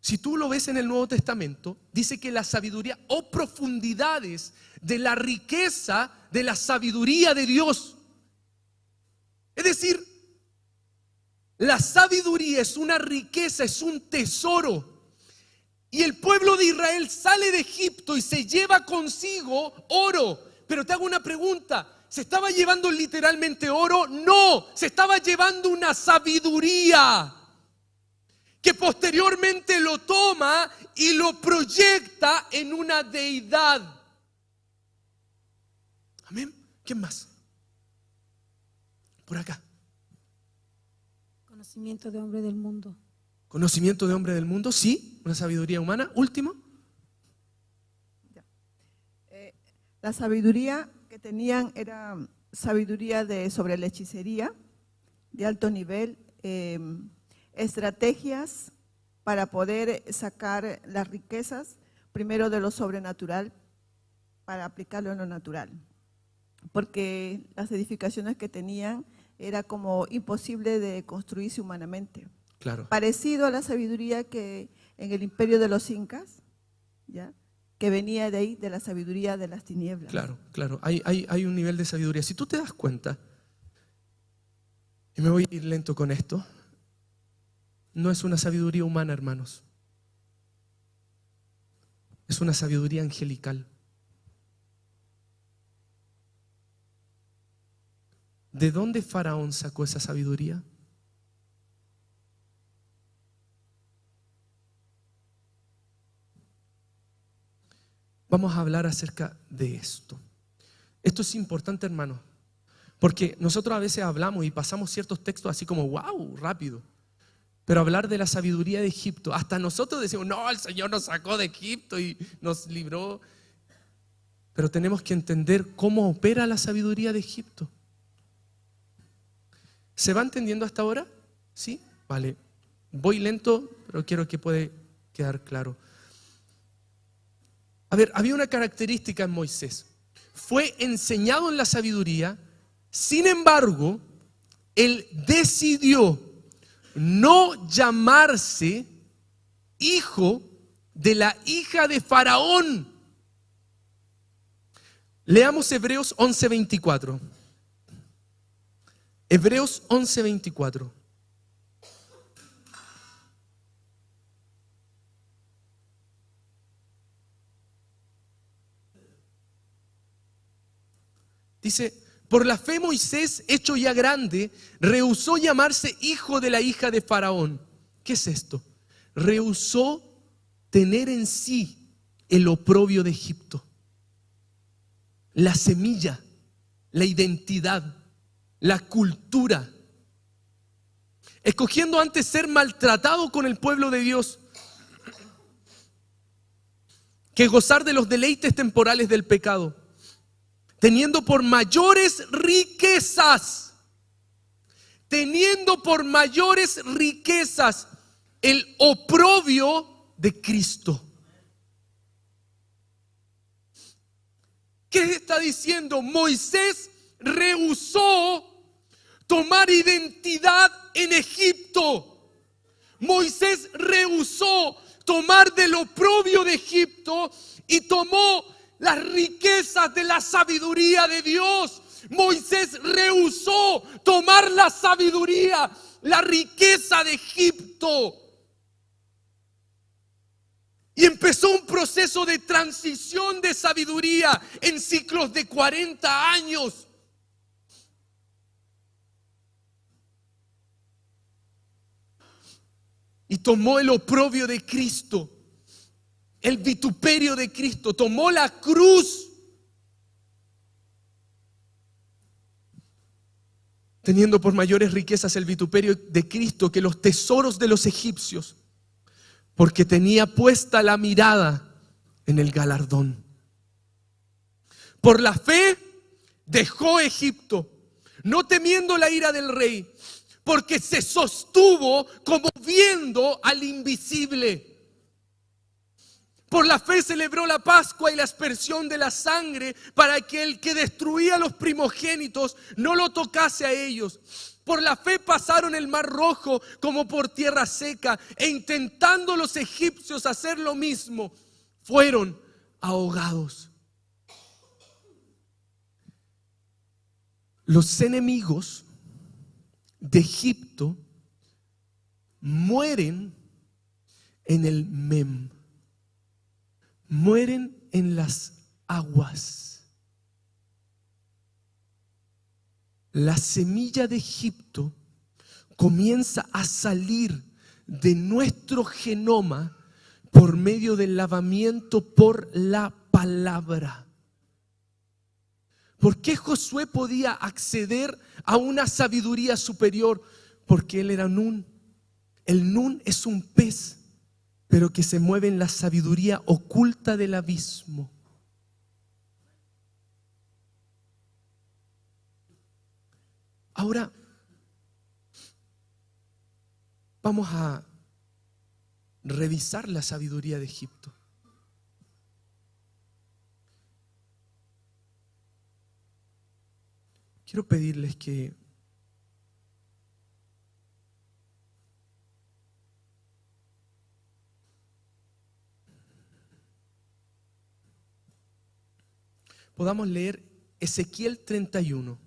Si tú lo ves en el Nuevo Testamento, dice que la sabiduría o profundidades de la riqueza de la sabiduría de Dios. Es decir, la sabiduría es una riqueza, es un tesoro. Y el pueblo de Israel sale de Egipto y se lleva consigo oro. Pero te hago una pregunta, ¿se estaba llevando literalmente oro? No, se estaba llevando una sabiduría que posteriormente lo toma y lo proyecta en una deidad. Amén. ¿Quién más? Por acá. Conocimiento de hombre del mundo. Conocimiento de hombre del mundo, sí, una sabiduría humana. Último. La sabiduría que tenían era sabiduría sobre la hechicería de alto nivel, estrategias para poder sacar las riquezas, primero de lo sobrenatural, para aplicarlo en lo natural. Porque las edificaciones que tenían era como imposible de construirse humanamente. Claro. Parecido a la sabiduría que en el imperio de los incas, ¿ya?, que venía de ahí, de la sabiduría de las tinieblas. Claro, claro. Hay un nivel de sabiduría. Si tú te das cuenta, y me voy a ir lento con esto, no es una sabiduría humana, hermanos. Es una sabiduría angelical. ¿De dónde Faraón sacó esa sabiduría? Vamos a hablar acerca de esto. Esto es importante, hermano, porque nosotros a veces hablamos y pasamos ciertos textos así como wow, rápido. Pero hablar de la sabiduría de Egipto, hasta nosotros decimos, no, el Señor nos sacó de Egipto y nos libró. Pero tenemos que entender cómo opera la sabiduría de Egipto. ¿Se va entendiendo hasta ahora? ¿Sí? Vale. Voy lento, pero quiero que pueda quedar claro. A ver, había una característica en Moisés. Fue enseñado en la sabiduría, sin embargo, él decidió no llamarse hijo de la hija de Faraón. Leamos Hebreos 11:24. Hebreos 11:24. Dice, por la fe Moisés, hecho ya grande, rehusó llamarse hijo de la hija de Faraón. ¿Qué es esto? Rehusó tener en sí el oprobio de Egipto, la semilla, la identidad, la cultura, escogiendo antes ser maltratado con el pueblo de Dios que gozar de los deleites temporales del pecado, teniendo por mayores riquezas el oprobio de Cristo. ¿Qué está diciendo? Moisés rehusó tomar identidad en Egipto. Moisés rehusó tomar del oprobio de Egipto y tomó las riquezas de la sabiduría de Dios. Moisés rehusó tomar la sabiduría, la riqueza de Egipto. Y empezó un proceso de transición de sabiduría en ciclos de 40 años. Y tomó el oprobio de Cristo, el vituperio de Cristo, tomó la cruz, teniendo por mayores riquezas el vituperio de Cristo que los tesoros de los egipcios, porque tenía puesta la mirada en el galardón. Por la fe dejó Egipto, no temiendo la ira del rey, porque se sostuvo como viendo al invisible. Por la fe celebró la Pascua y la aspersión de la sangre para que el que destruía los primogénitos no lo tocase a ellos. Por la fe pasaron el mar rojo como por tierra seca e intentando los egipcios hacer lo mismo, fueron ahogados. Los enemigos de Egipto mueren en el Mem. Mueren en las aguas. La semilla de Egipto comienza a salir de nuestro genoma por medio del lavamiento por la palabra. ¿Por qué Josué podía acceder a una sabiduría superior? Porque él era Nun. El Nun es un pez, pero que se mueve en la sabiduría oculta del abismo. Ahora, vamos a revisar la sabiduría de Egipto. Quiero pedirles que podamos leer Ezequiel 31.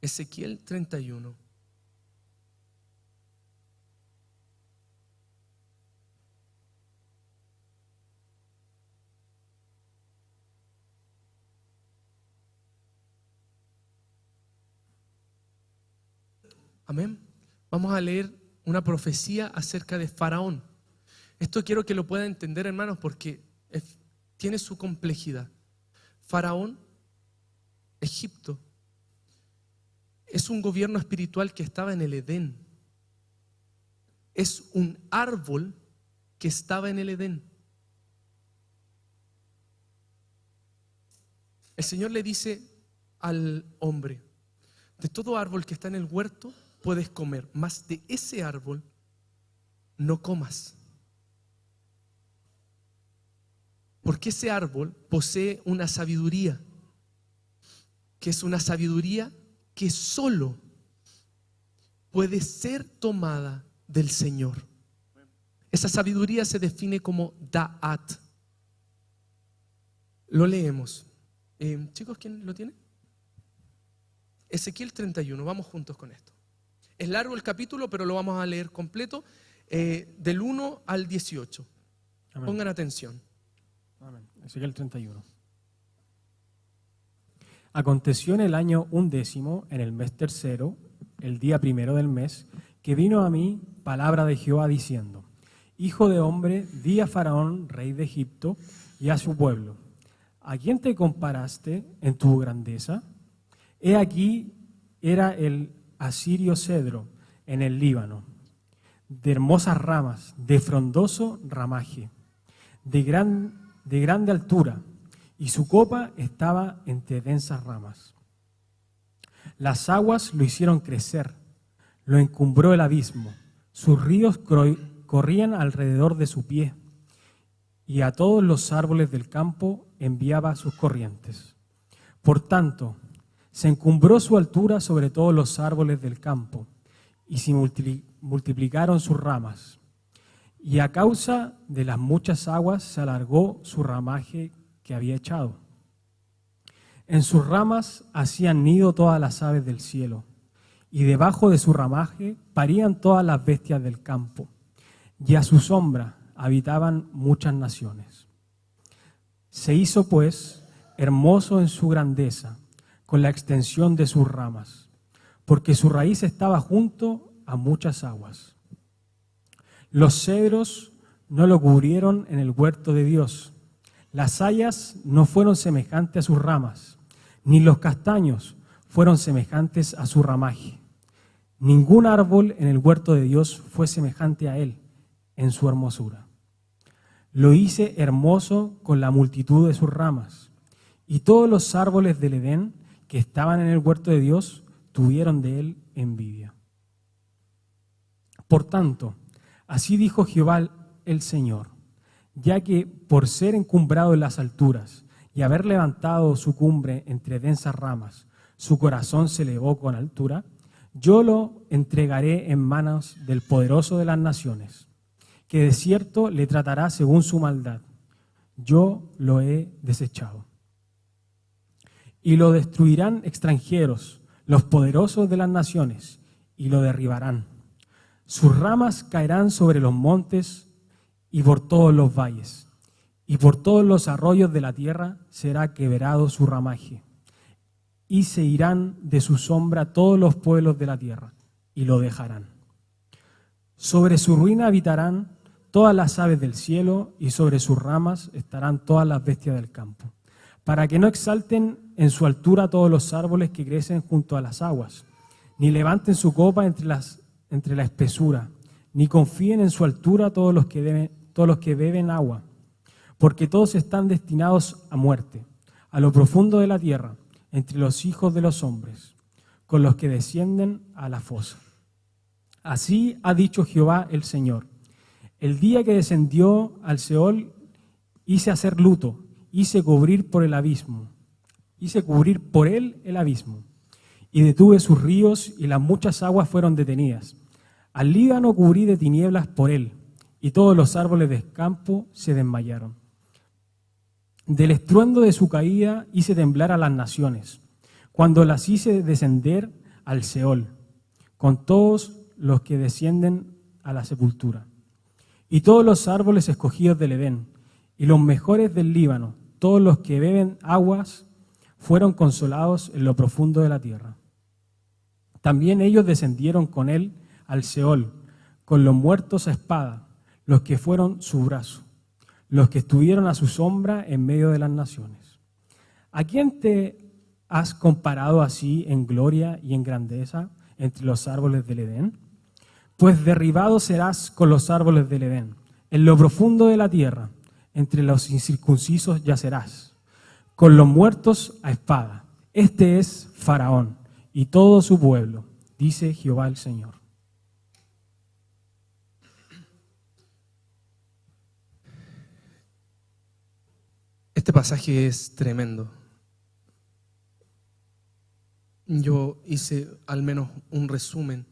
Ezequiel 31. Amén. Vamos a leer una profecía acerca de Faraón. Esto quiero que lo puedan entender, hermanos, porque tiene su complejidad. Faraón, Egipto, es un gobierno espiritual que estaba en el Edén. Es un árbol que estaba en el Edén. El Señor le dice al hombre: de todo árbol que está en el huerto puedes comer, mas de ese árbol no comas. Porque ese árbol posee una sabiduría, que es una sabiduría que solo puede ser tomada del Señor. Esa sabiduría se define como Da'at. Lo leemos. Chicos, ¿quién lo tiene? Ezequiel 31, vamos juntos con esto. Es largo el capítulo, pero lo vamos a leer completo, del 1 al 18. Amén. Pongan atención. Amén. Ezequiel 31. Aconteció en el año 11, en el mes 3, el día 1 del mes, que vino a mí palabra de Jehová diciendo: Hijo de hombre, di a Faraón, rey de Egipto, y a su pueblo: ¿a quién te comparaste en tu grandeza? He aquí era el asirio cedro en el Líbano, de hermosas ramas, de frondoso ramaje, de grande altura, y su copa estaba entre densas ramas. Las aguas lo hicieron crecer, lo encumbró el abismo, sus ríos corrían alrededor de su pie, y a todos los árboles del campo enviaba sus corrientes. Por tanto, se encumbró su altura sobre todos los árboles del campo, y se multiplicaron sus ramas. Y a causa de las muchas aguas se alargó su ramaje que había echado. En sus ramas hacían nido todas las aves del cielo, y debajo de su ramaje parían todas las bestias del campo, y a su sombra habitaban muchas naciones. Se hizo, pues, hermoso en su grandeza, con la extensión de sus ramas, porque su raíz estaba junto a muchas aguas. Los cedros no lo cubrieron en el huerto de Dios, las hayas no fueron semejantes a sus ramas, ni los castaños fueron semejantes a su ramaje. Ningún árbol en el huerto de Dios fue semejante a él en su hermosura. Lo hice hermoso con la multitud de sus ramas, y todos los árboles del Edén que estaban en el huerto de Dios tuvieron de él envidia. Por tanto, así dijo Jehová el Señor: ya que por ser encumbrado en las alturas y haber levantado su cumbre entre densas ramas, su corazón se elevó con altura, yo lo entregaré en manos del poderoso de las naciones, que de cierto le tratará según su maldad. Yo lo he desechado. Y lo destruirán extranjeros, los poderosos de las naciones, y lo derribarán. Sus ramas caerán sobre los montes y por todos los valles, y por todos los arroyos de la tierra será quebrado su ramaje. Y se irán de su sombra todos los pueblos de la tierra, y lo dejarán. Sobre su ruina habitarán todas las aves del cielo, y sobre sus ramas estarán todas las bestias del campo, para que no exalten en su altura todos los árboles que crecen junto a las aguas, ni levanten su copa entre la espesura, ni confíen en su altura todos los que beben agua, porque todos están destinados a muerte, a lo profundo de la tierra, entre los hijos de los hombres, con los que descienden a la fosa. Así ha dicho Jehová el Señor: el día que descendió al Seol hice hacer luto, hice cubrir por él el abismo, y detuve sus ríos, y las muchas aguas fueron detenidas. Al Líbano cubrí de tinieblas por él, y todos los árboles del campo se desmayaron. Del estruendo de su caída hice temblar a las naciones. Cuando las hice descender, al Seol, con todos los que descienden a la sepultura. Y todos los árboles escogidos del Edén, y los mejores del Líbano, todos los que beben aguas, fueron consolados en lo profundo de la tierra. También ellos descendieron con él al Seol, con los muertos a espada, los que fueron su brazo, los que estuvieron a su sombra en medio de las naciones. ¿A quién te has comparado así en gloria y en grandeza entre los árboles del Edén? Pues derribado serás con los árboles del Edén. En lo profundo de la tierra, entre los incircuncisos yacerás, con los muertos a espada. Este es Faraón y todo su pueblo, dice Jehová el Señor. Este pasaje es tremendo. Yo hice al menos un resumen,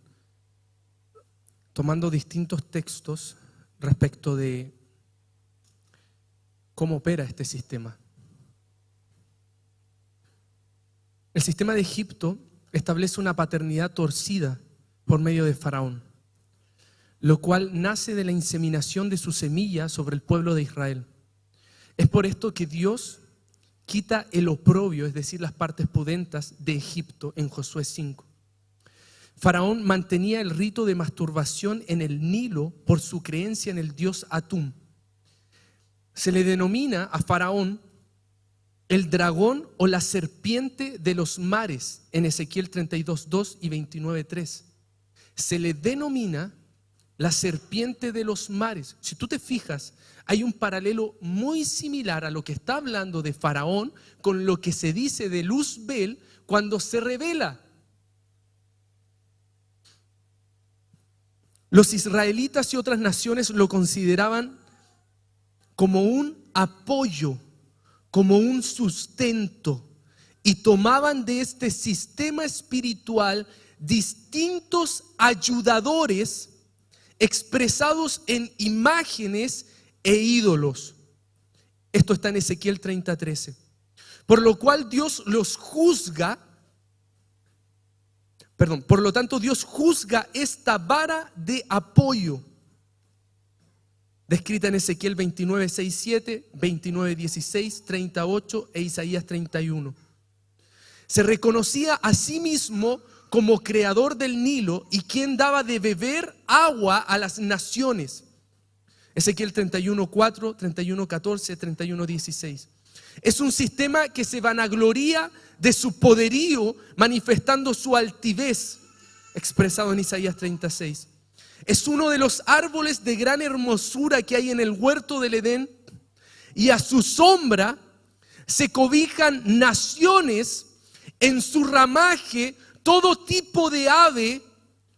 tomando distintos textos respecto de cómo opera este sistema. El sistema de Egipto establece una paternidad torcida por medio de Faraón, lo cual nace de la inseminación de su semilla sobre el pueblo de Israel. Es por esto que Dios quita el oprobio, es decir, las partes pudentas de Egipto en Josué 5. Faraón mantenía el rito de masturbación en el Nilo por su creencia en el dios Atum. Se le denomina a Faraón el dragón o la serpiente de los mares en Ezequiel 32:2 y 29:3. Se le denomina la serpiente de los mares. Si tú te fijas, hay un paralelo muy similar a lo que está hablando de Faraón con lo que se dice de Luzbel cuando se revela. Los israelitas y otras naciones lo consideraban como un apoyo, como un sustento, y tomaban de este sistema espiritual distintos ayudadores expresados en imágenes e ídolos. Esto está en Ezequiel 30:13. Por lo cual Dios los juzga, por lo tanto Dios juzga esta vara de apoyo, descrita en Ezequiel 29:6-7, 29:16, 38 e Isaías 31. Se reconocía a sí mismo como creador del Nilo y quien daba de beber agua a las naciones. Ezequiel 31:4, 31:14, 31:16. Es un sistema que se vanagloria de su poderío, manifestando su altivez, expresado en Isaías 36. Es uno de los árboles de gran hermosura que hay en el huerto del Edén, y a su sombra se cobijan naciones, en su ramaje todo tipo de ave,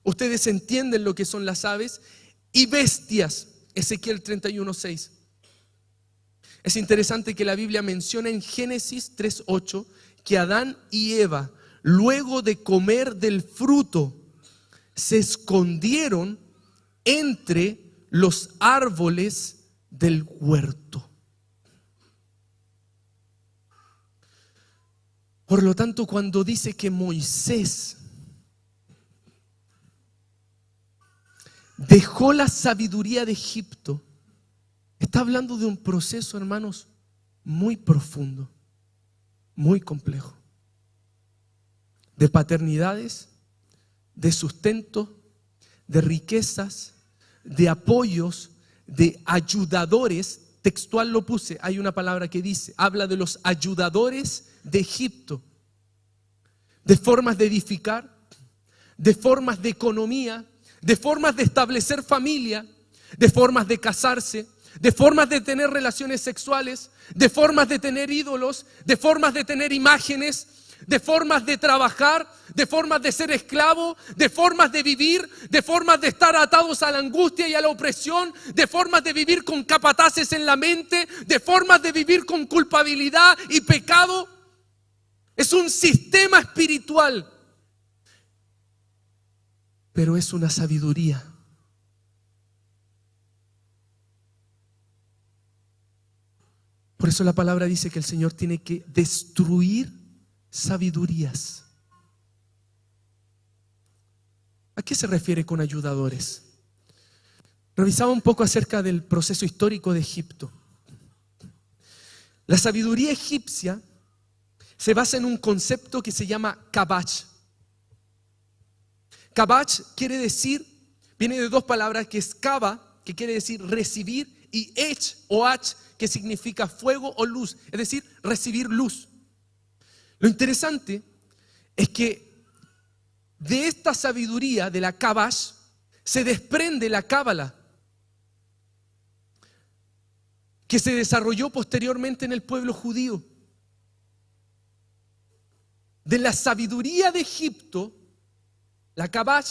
ustedes entienden lo que son las aves, y bestias. Ezequiel 31:6. Es interesante que la Biblia menciona en Génesis 3:8 que Adán y Eva, luego de comer del fruto, se escondieron entre los árboles del huerto. Por lo tanto, cuando dice que Moisés dejó la sabiduría de Egipto, está hablando de un proceso, hermanos, muy profundo, muy complejo, de paternidades, de sustento, de riquezas, de apoyos, de ayudadores. Textual lo puse, hay una palabra que dice, habla de los ayudadores de Egipto, de formas de edificar, de formas de economía, de formas de establecer familia, de formas de casarse, de formas de tener relaciones sexuales, de formas de tener ídolos, de formas de tener imágenes, de formas de trabajar, de formas de ser esclavo, de formas de vivir, de formas de estar atados a la angustia y a la opresión, de formas de vivir con capataces en la mente, de formas de vivir con culpabilidad y pecado. Es un sistema espiritual, pero es una sabiduría. Por eso la palabra dice que el Señor tiene que destruir sabidurías. ¿A qué se refiere con ayudadores? Revisaba un poco acerca del proceso histórico de Egipto. La sabiduría egipcia se basa en un concepto que se llama kabach. Kabach quiere decir, viene de dos palabras, que es kaba, que quiere decir recibir, y ech o ach, que significa fuego o luz, es decir, recibir luz. Lo interesante es que de esta sabiduría, de la kabach, se desprende la cábala, que se desarrolló posteriormente en el pueblo judío. De la sabiduría de Egipto, la kabach,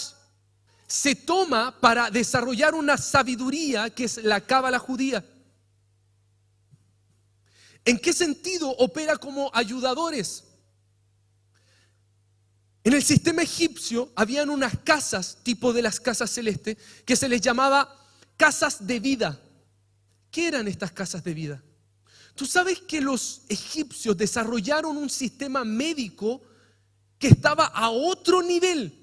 se toma para desarrollar una sabiduría que es la cábala judía. ¿En qué sentido opera como ayudadores? En el sistema egipcio habían unas casas, tipo de las casas celestes, que se les llamaba casas de vida. ¿Qué eran estas casas de vida? Tú sabes que los egipcios desarrollaron un sistema médico que estaba a otro nivel.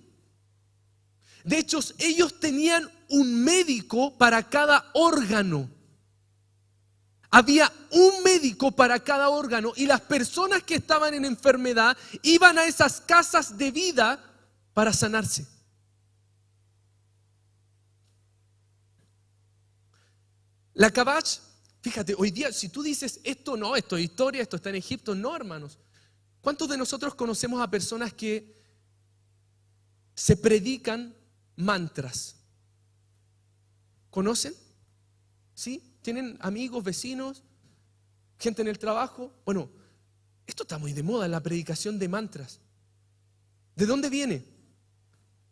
De hecho, ellos tenían un médico para cada órgano. Había un médico para cada órgano y las personas que estaban en enfermedad iban a esas casas de vida para sanarse. La kabach, fíjate, hoy día si tú dices esto no, esto es historia, esto está en Egipto, no, hermanos. ¿Cuántos de nosotros conocemos a personas que se predican mantras? ¿Conocen? ¿Sí? ¿Tienen amigos, vecinos, gente en el trabajo? Bueno, esto está muy de moda, la predicación de mantras. ¿De dónde viene?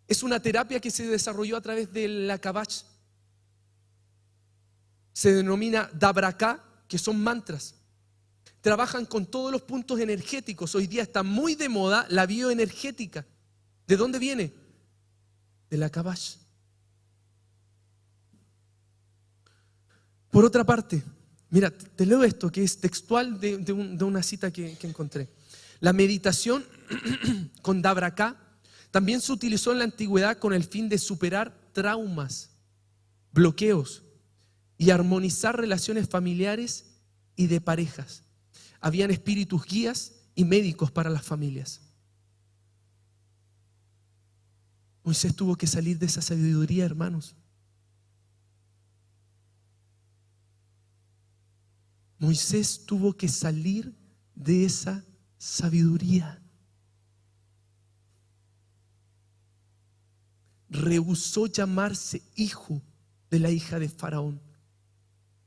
Es una terapia que se desarrolló a través de la kabach. Se denomina dabraká, que son mantras. Trabajan con todos los puntos energéticos. Hoy día está muy de moda la bioenergética. ¿De dónde viene? De la kabach. Por otra parte, mira, te leo esto que es textual de una cita que encontré. La meditación con dabraká también se utilizó en la antigüedad con el fin de superar traumas, bloqueos y armonizar relaciones familiares y de parejas. Habían espíritus guías y médicos para las familias. Moisés tuvo que salir de esa sabiduría, hermanos. Moisés tuvo que salir de esa sabiduría. Rehusó llamarse hijo de la hija de Faraón.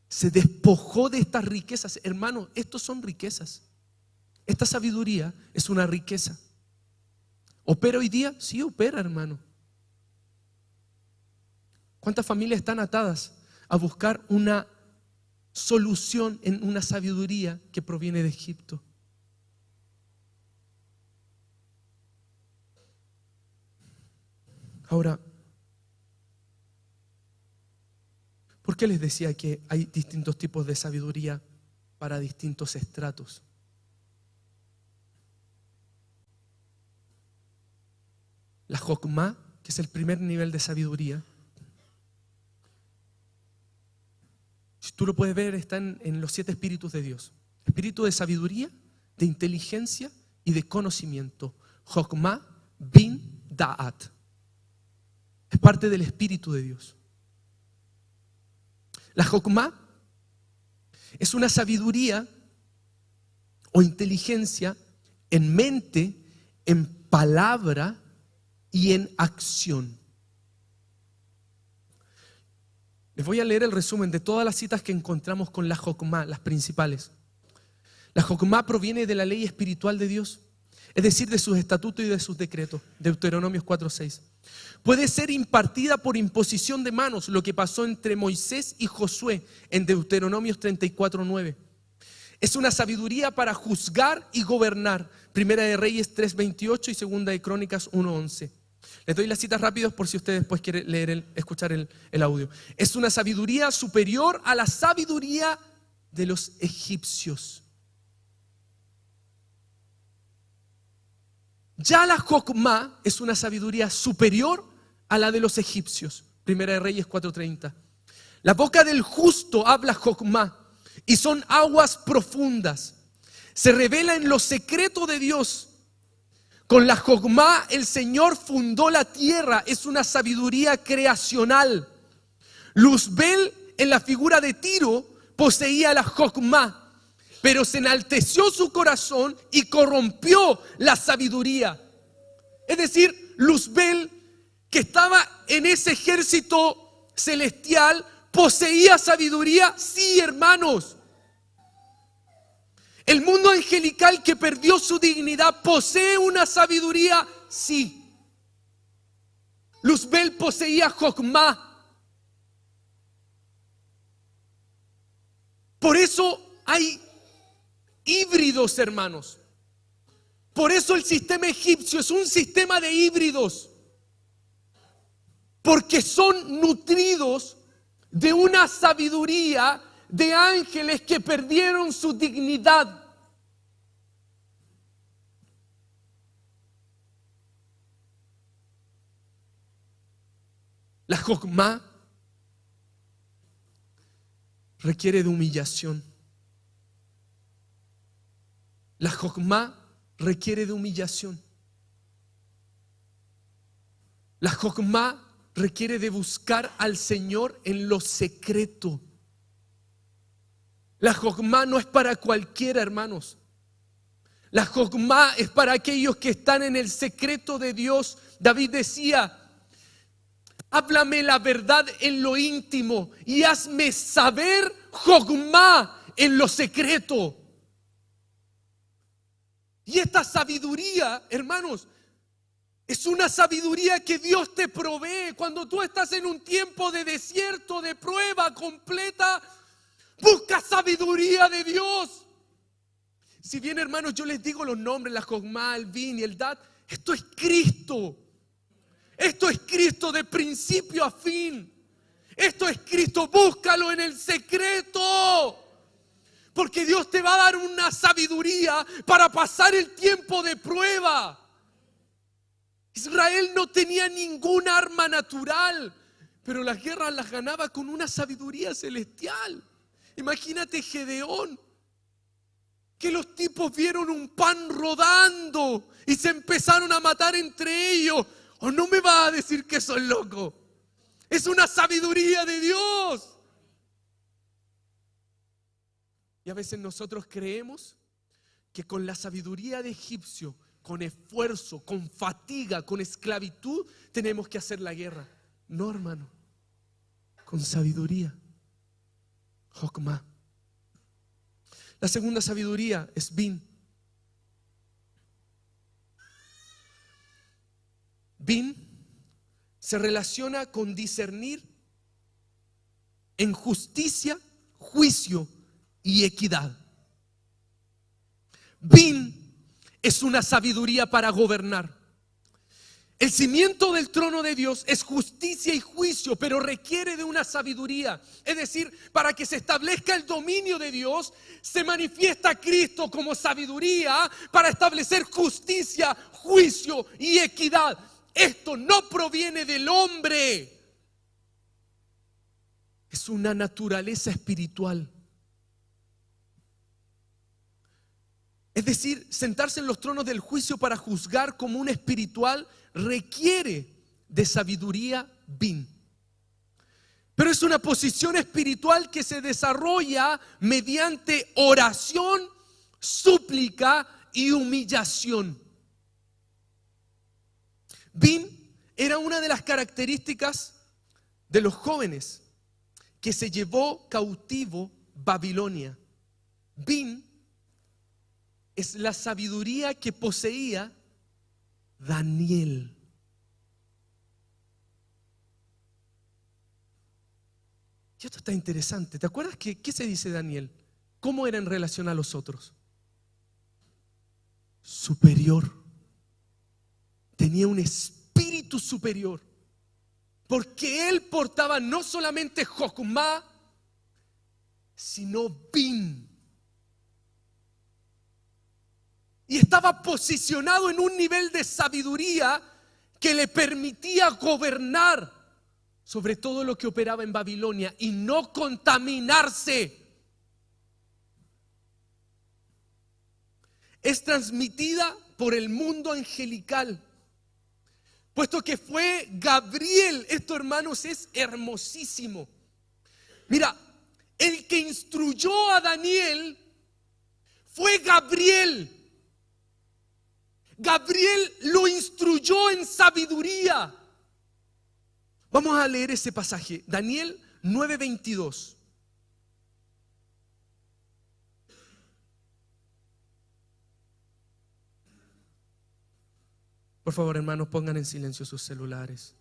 Se despojó de estas riquezas. Hermanos, estos son riquezas. Esta sabiduría es una riqueza. ¿Opera hoy día? Sí, opera, hermano. ¿Cuántas familias están atadas a buscar una solución en una sabiduría que proviene de Egipto? Ahora, ¿por qué les decía que hay distintos tipos de sabiduría para distintos estratos? La Jokmá, que es el primer nivel de sabiduría, si tú lo puedes ver, está en los 7 espíritus de Dios. Espíritu de sabiduría, de inteligencia y de conocimiento. Jokmá bin Da'at. Es parte del espíritu de Dios. La Jokmá es una sabiduría o inteligencia en mente, en palabra y en acción. Les voy a leer el resumen de todas las citas que encontramos con la Jokmá, las principales. La Jokmá proviene de la ley espiritual de Dios, es decir, de sus estatutos y de sus decretos. Deuteronomios 4:6. Puede ser impartida por imposición de manos, lo que pasó entre Moisés y Josué en Deuteronomios 34:9. Es una sabiduría para juzgar y gobernar. Primera de Reyes 3:28 y Segunda de Crónicas 1:11. Les doy las citas rápidas por si ustedes después quieren leer escuchar el audio. Es una sabiduría superior a la sabiduría de los egipcios. Ya la Jokmá es una sabiduría superior a la de los egipcios. Primera de Reyes 4:30. La boca del justo habla Jocmá y son aguas profundas. Se revela en lo secreto de Dios. Con la Jocmá el Señor fundó la tierra. Es una sabiduría creacional. Luzbel, en la figura de Tiro, poseía la Jocmá, pero se enalteció su corazón y corrompió la sabiduría. Es decir, Luzbel, que estaba en ese ejército celestial, poseía sabiduría. Sí, hermanos. El mundo angelical que perdió su dignidad posee una sabiduría. Sí. Luzbel poseía Jocmá. Por eso hay híbridos, hermanos. Por eso el sistema egipcio es un sistema de híbridos. Porque son nutridos de una sabiduría de ángeles que perdieron su dignidad. La Jocmá requiere de humillación. La Jocmá requiere de humillación. La Jocmá requiere de buscar al Señor en lo secreto. La Jocmá no es para cualquiera, hermanos. La Jocmá es para aquellos que están en el secreto de Dios. David decía: háblame la verdad en lo íntimo y hazme saber Jocmá en lo secreto. Y esta sabiduría, hermanos, es una sabiduría que Dios te provee. Cuando tú estás en un tiempo de desierto, de prueba completa, busca sabiduría de Dios. Si bien, hermanos, yo les digo los nombres, la Jocmá, el Bin y el Dat, esto es Cristo. Esto es Cristo de principio a fin. Esto es Cristo, búscalo en el secreto. Porque Dios te va a dar una sabiduría para pasar el tiempo de prueba. Israel no tenía ningún arma natural, pero las guerras las ganaba con una sabiduría celestial. Imagínate Gedeón, que los tipos vieron un pan rodando y se empezaron a matar entre ellos. ¿O no me va a decir que soy loco? Es una sabiduría de Dios. Y a veces nosotros creemos que con la sabiduría de egipcio, con esfuerzo, con fatiga, con esclavitud, tenemos que hacer la guerra. No, hermano. Con sabiduría. Jocmá. La segunda sabiduría es Bin. Bin se relaciona con discernir en justicia, juicio y equidad. Bin es una sabiduría para gobernar. El cimiento del trono de Dios es justicia y juicio, pero requiere de una sabiduría. Es decir, para que se establezca el dominio de Dios, se manifiesta Cristo como sabiduría para establecer justicia, juicio y equidad. Esto no proviene del hombre. Es una naturaleza espiritual. Es decir, sentarse en los tronos del juicio para juzgar como un espiritual requiere de sabiduría Bin. Pero es una posición espiritual que se desarrolla mediante oración, súplica y humillación. Bin era una de las características de los jóvenes que se llevó cautivo Babilonia. Bin es la sabiduría que poseía Daniel. Y esto está interesante. ¿Te acuerdas qué se dice Daniel? ¿Cómo era en relación a los otros? Superior. Tenía un espíritu superior. Porque él portaba no solamente Jocmá, sino Bin. Y estaba posicionado en un nivel de sabiduría que le permitía gobernar sobre todo lo que operaba en Babilonia y no contaminarse. Es transmitida por el mundo angelical, puesto que fue Gabriel. Esto, hermanos, es hermosísimo. Mira, el que instruyó a Daniel fue Gabriel. Gabriel lo instruyó en sabiduría. Vamos a leer ese pasaje, Daniel 9:22. Por favor, hermanos, pongan en silencio sus celulares.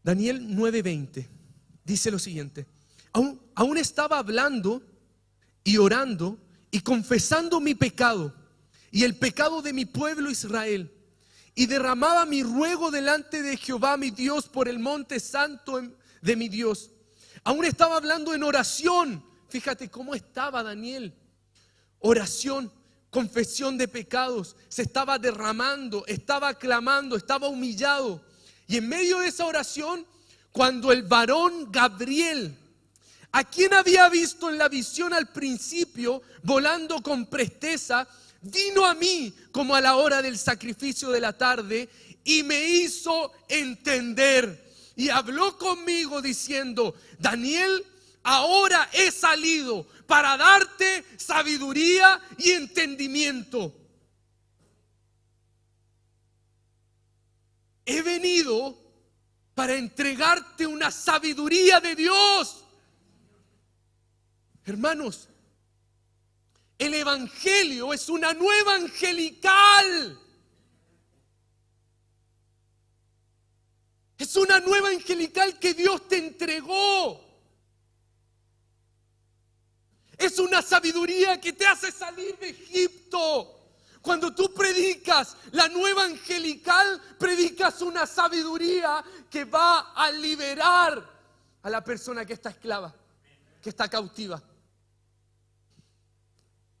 Daniel 9:20 dice lo siguiente: aún estaba hablando y orando y confesando mi pecado y el pecado de mi pueblo Israel, y derramaba mi ruego delante de Jehová mi Dios por el monte santo de mi Dios. Aún estaba hablando en oración. Fíjate cómo estaba Daniel. Oración, confesión de pecados, se estaba derramando, estaba clamando, estaba humillado. Y en medio de esa oración, cuando el varón Gabriel, a quien había visto en la visión al principio volando con presteza, vino a mí como a la hora del sacrificio de la tarde y me hizo entender y habló conmigo diciendo: Daniel, ahora he salido para darte sabiduría y entendimiento. He venido para entregarte una sabiduría de Dios. Hermanos, el evangelio es una nueva angelical. Es una nueva angelical que Dios te entregó. Es una sabiduría que te hace salir de Egipto. Cuando tú predicas la nueva angelical, predicas una sabiduría que va a liberar a la persona que está esclava, que está cautiva.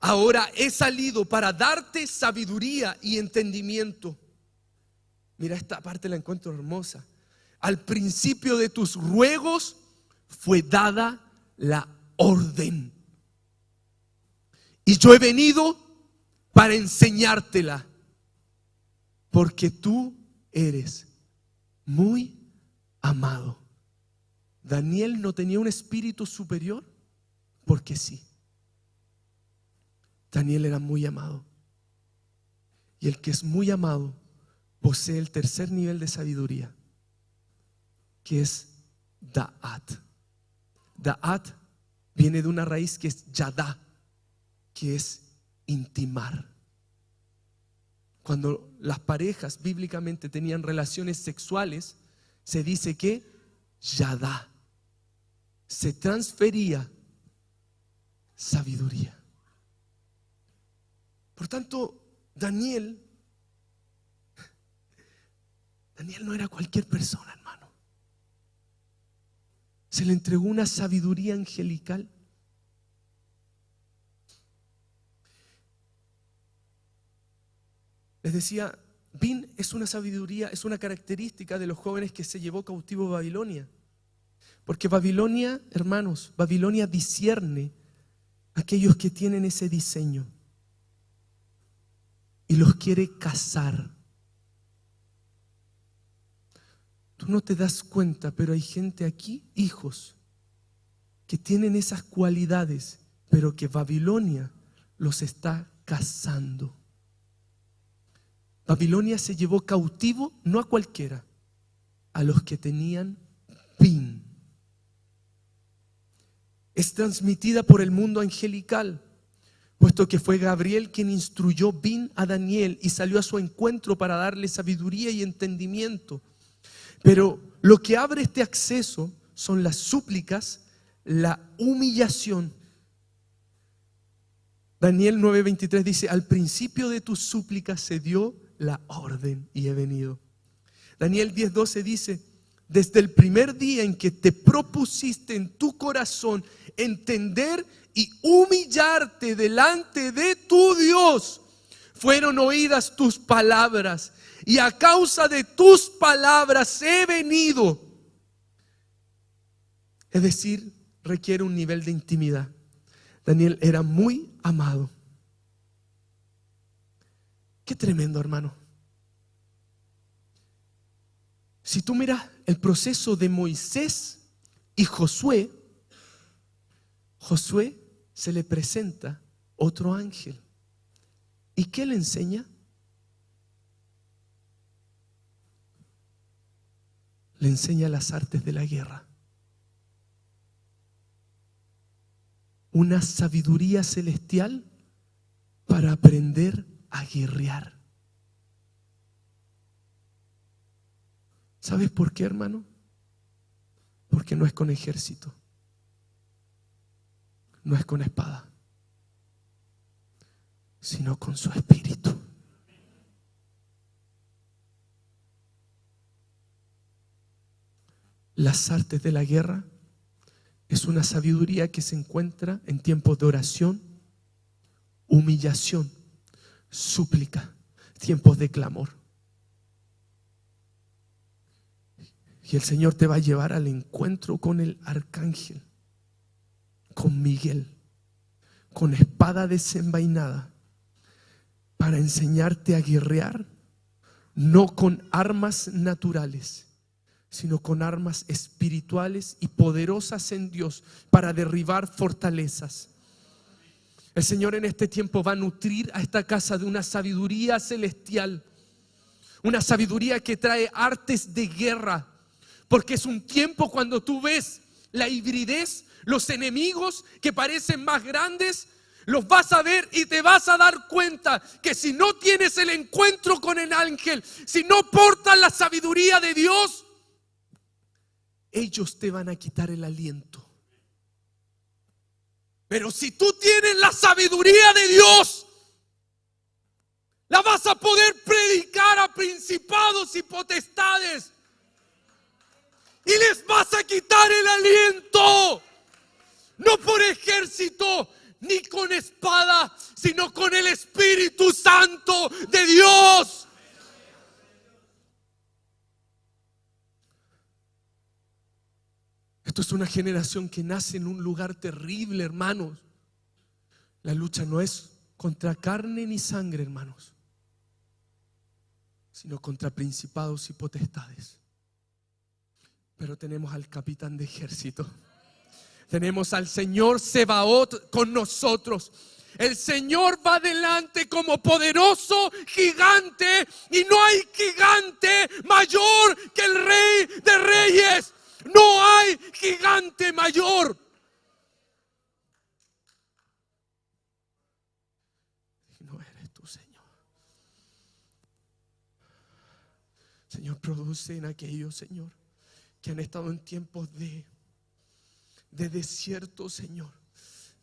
Ahora he salido para darte sabiduría y entendimiento. Mira, esta parte la encuentro hermosa. Al principio de tus ruegos fue dada la orden. Y yo he venido para enseñártela, porque tú eres muy amado. Daniel no tenía un espíritu superior, porque sí. Daniel era muy amado. Y el que es muy amado posee el tercer nivel de sabiduría, que es Da'at. Da'at viene de una raíz que es Yadá, que es intimar. Cuando las parejas bíblicamente tenían relaciones sexuales, se dice que Yadá, se transfería sabiduría. Por tanto, Daniel no era cualquier persona, hermano. Se le entregó una sabiduría angelical. Les decía, Bin es una sabiduría, es una característica de los jóvenes que se llevó cautivo a Babilonia. Porque Babilonia, hermanos, Babilonia discierne a aquellos que tienen ese diseño y los quiere cazar. Tú no te das cuenta, pero hay gente aquí, hijos, que tienen esas cualidades, pero que Babilonia los está cazando. Babilonia se llevó cautivo no a cualquiera, a los que tenían Bin. Es transmitida por el mundo angelical, puesto que fue Gabriel quien instruyó Bin a Daniel y salió a su encuentro para darle sabiduría y entendimiento. Pero lo que abre este acceso son las súplicas, la humillación. Daniel 9:23 dice: al principio de tus súplicas se dio la orden y he venido. Daniel 10:12 dice: desde el primer día en que te propusiste en tu corazón entender y humillarte delante de tu Dios, fueron oídas tus palabras, y a causa de tus palabras he venido. Es decir, requiere un nivel de intimidad. Daniel era muy amado. Qué tremendo, hermano. Si tú miras el proceso de Moisés y Josué, Josué se le presenta otro ángel. ¿Y qué le enseña? Le enseña las artes de la guerra. Una sabiduría celestial para aprender a guerrear. ¿Sabes por qué, hermano? Porque no es con ejército, no es con espada, sino con su espíritu. Las artes de la guerra es una sabiduría que se encuentra en tiempos de oración, humillación, súplica, tiempos de clamor. Y el Señor te va a llevar al encuentro con el arcángel, con Miguel, con espada desenvainada, para enseñarte a guerrear, no con armas naturales, sino con armas espirituales y poderosas en Dios para derribar fortalezas. El Señor en este tiempo va a nutrir a esta casa de una sabiduría celestial, una sabiduría que trae artes de guerra, porque es un tiempo cuando tú ves la hibridez, los enemigos que parecen más grandes, los vas a ver y te vas a dar cuenta que si no tienes el encuentro con el ángel, si no portas la sabiduría de Dios, ellos te van a quitar el aliento. Pero si tú tienes la sabiduría de Dios, la vas a poder predicar a principados y potestades y les vas a quitar el aliento, no por ejército ni con espada, sino con el Espíritu Santo de Dios. Esto es una generación que nace en un lugar terrible, hermanos. La lucha no es contra carne ni sangre, hermanos, sino contra principados y potestades. Pero tenemos al capitán de ejército. Tenemos al Señor Sebaot con nosotros. El Señor va adelante como poderoso gigante, y no hay gigante mayor que el Rey de Reyes. No hay gigante mayor. No eres tú, Señor. Señor, produce en aquellos, Señor, que han estado en tiempos de desierto, Señor,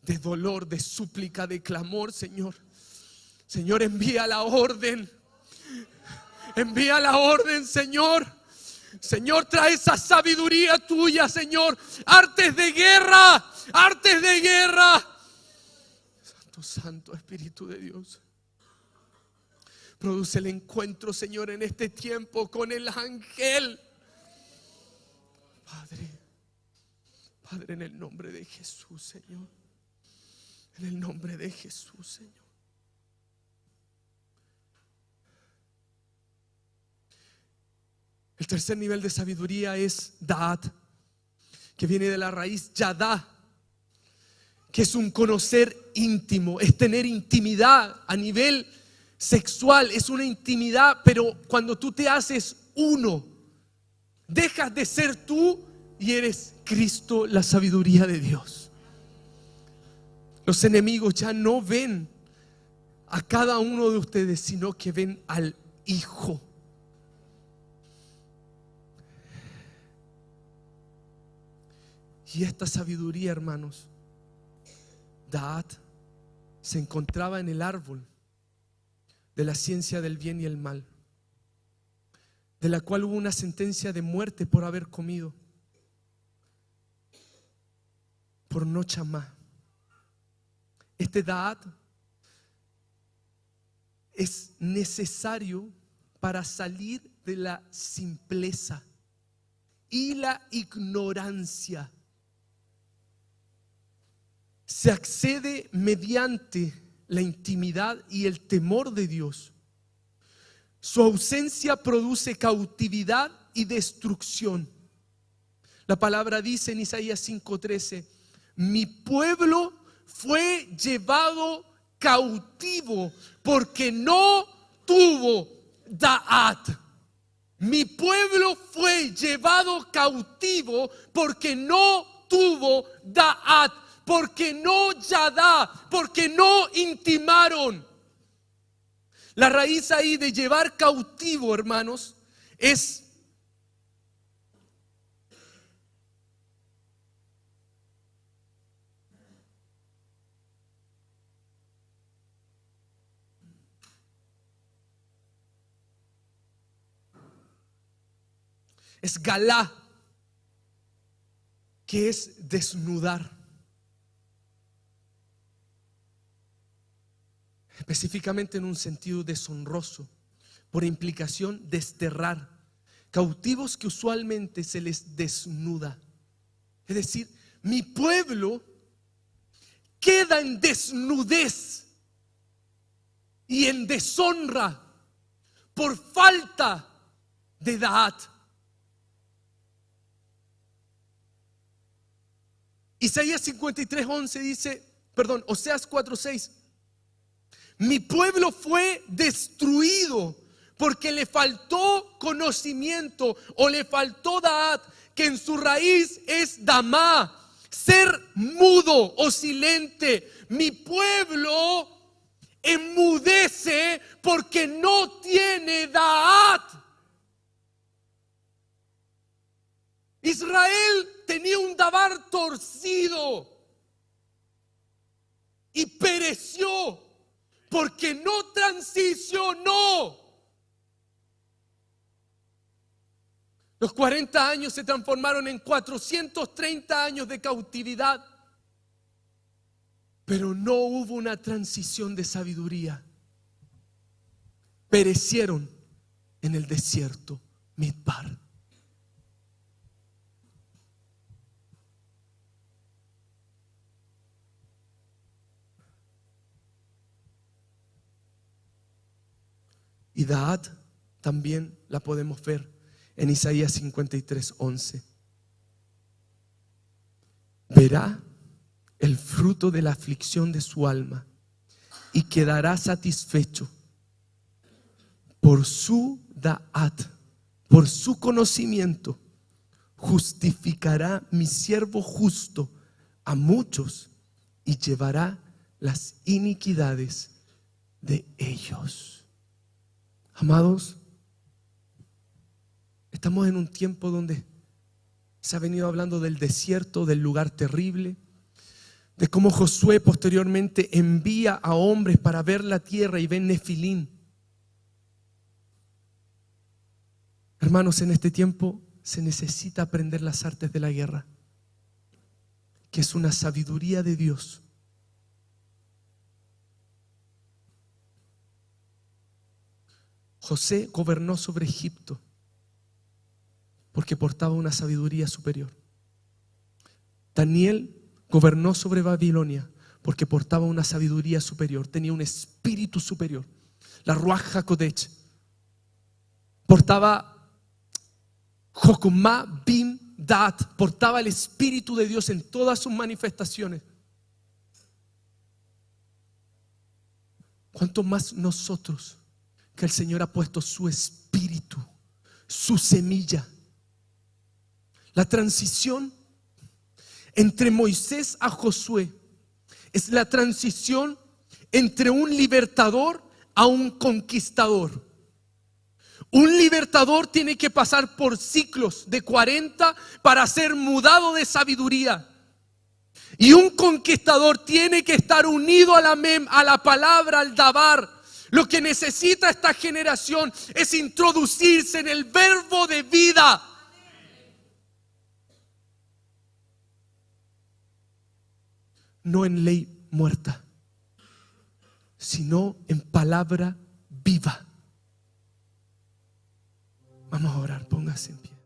de dolor, de súplica, de clamor, Señor. Señor, envía la orden. Envía la orden, Señor. Señor, trae esa sabiduría tuya, Señor. Artes de guerra, artes de guerra. Santo, Santo Espíritu de Dios, produce el encuentro, Señor, en este tiempo con el ángel. Padre, en el nombre de Jesús, Señor. En el nombre de Jesús, Señor. El tercer nivel de sabiduría es Da'at, que viene de la raíz Yadá, que es un conocer íntimo, es tener intimidad a nivel sexual, es una intimidad, pero cuando tú te haces uno, dejas de ser tú y eres Cristo, la sabiduría de Dios. Los enemigos ya no ven a cada uno de ustedes, sino que ven al Hijo. Y esta sabiduría, hermanos, Da'at, se encontraba en el árbol de la ciencia del bien y el mal, de la cual hubo una sentencia de muerte por haber comido, por no chamá. Este Da'at es necesario para salir de la simpleza y la ignorancia. Se accede mediante la intimidad y el temor de Dios. Su ausencia produce cautividad y destrucción. La palabra dice en Isaías 5:13, mi pueblo fue llevado cautivo porque no tuvo Da'at. Mi pueblo fue llevado cautivo porque no tuvo Da'at, porque no yadá, porque no intimaron. La raíz ahí de llevar cautivo, hermanos, es galá, que es desnudar. Específicamente en un sentido deshonroso, por implicación desterrar. Cautivos que usualmente se les desnuda. Es decir, mi pueblo queda en desnudez y en deshonra por falta de Da'at. Isaías 53:11 dice, Oseas 4:6, mi pueblo fue destruido porque le faltó conocimiento o le faltó Da'at, que en su raíz es Damá, ser mudo o silente. Mi pueblo enmudece porque no tiene Da'at. Israel tenía un dabar torcido y pereció porque no transicionó. Los 40 años se transformaron en 430 años de cautividad, pero no hubo una transición de sabiduría. Perecieron en el desierto Midbar. Y Da'at también la podemos ver en Isaías 53:11. Verá el fruto de la aflicción de su alma y quedará satisfecho. Por su Da'at, por su conocimiento, justificará mi siervo justo a muchos y llevará las iniquidades de ellos. Amados, estamos en un tiempo donde se ha venido hablando del desierto, del lugar terrible, de cómo Josué posteriormente envía a hombres para ver la tierra y ven Nefilín. Hermanos, en este tiempo se necesita aprender las artes de la guerra, que es una sabiduría de Dios. José gobernó sobre Egipto porque portaba una sabiduría superior. Daniel gobernó sobre Babilonia porque portaba una sabiduría superior, tenía un espíritu superior. La Ruach HaKodesh portaba Jokumá bin Da'at, portaba el espíritu de Dios en todas sus manifestaciones. ¿Cuánto más nosotros, que el Señor ha puesto su espíritu, su semilla? La transición entre Moisés a Josué es la transición entre un libertador a un conquistador. Un libertador tiene que pasar por ciclos de 40 para ser mudado de sabiduría. Y un conquistador tiene que estar unido a la palabra, al dabar. Lo que necesita esta generación es introducirse en el verbo de vida. No en ley muerta, sino en palabra viva. Vamos a orar, póngase en pie.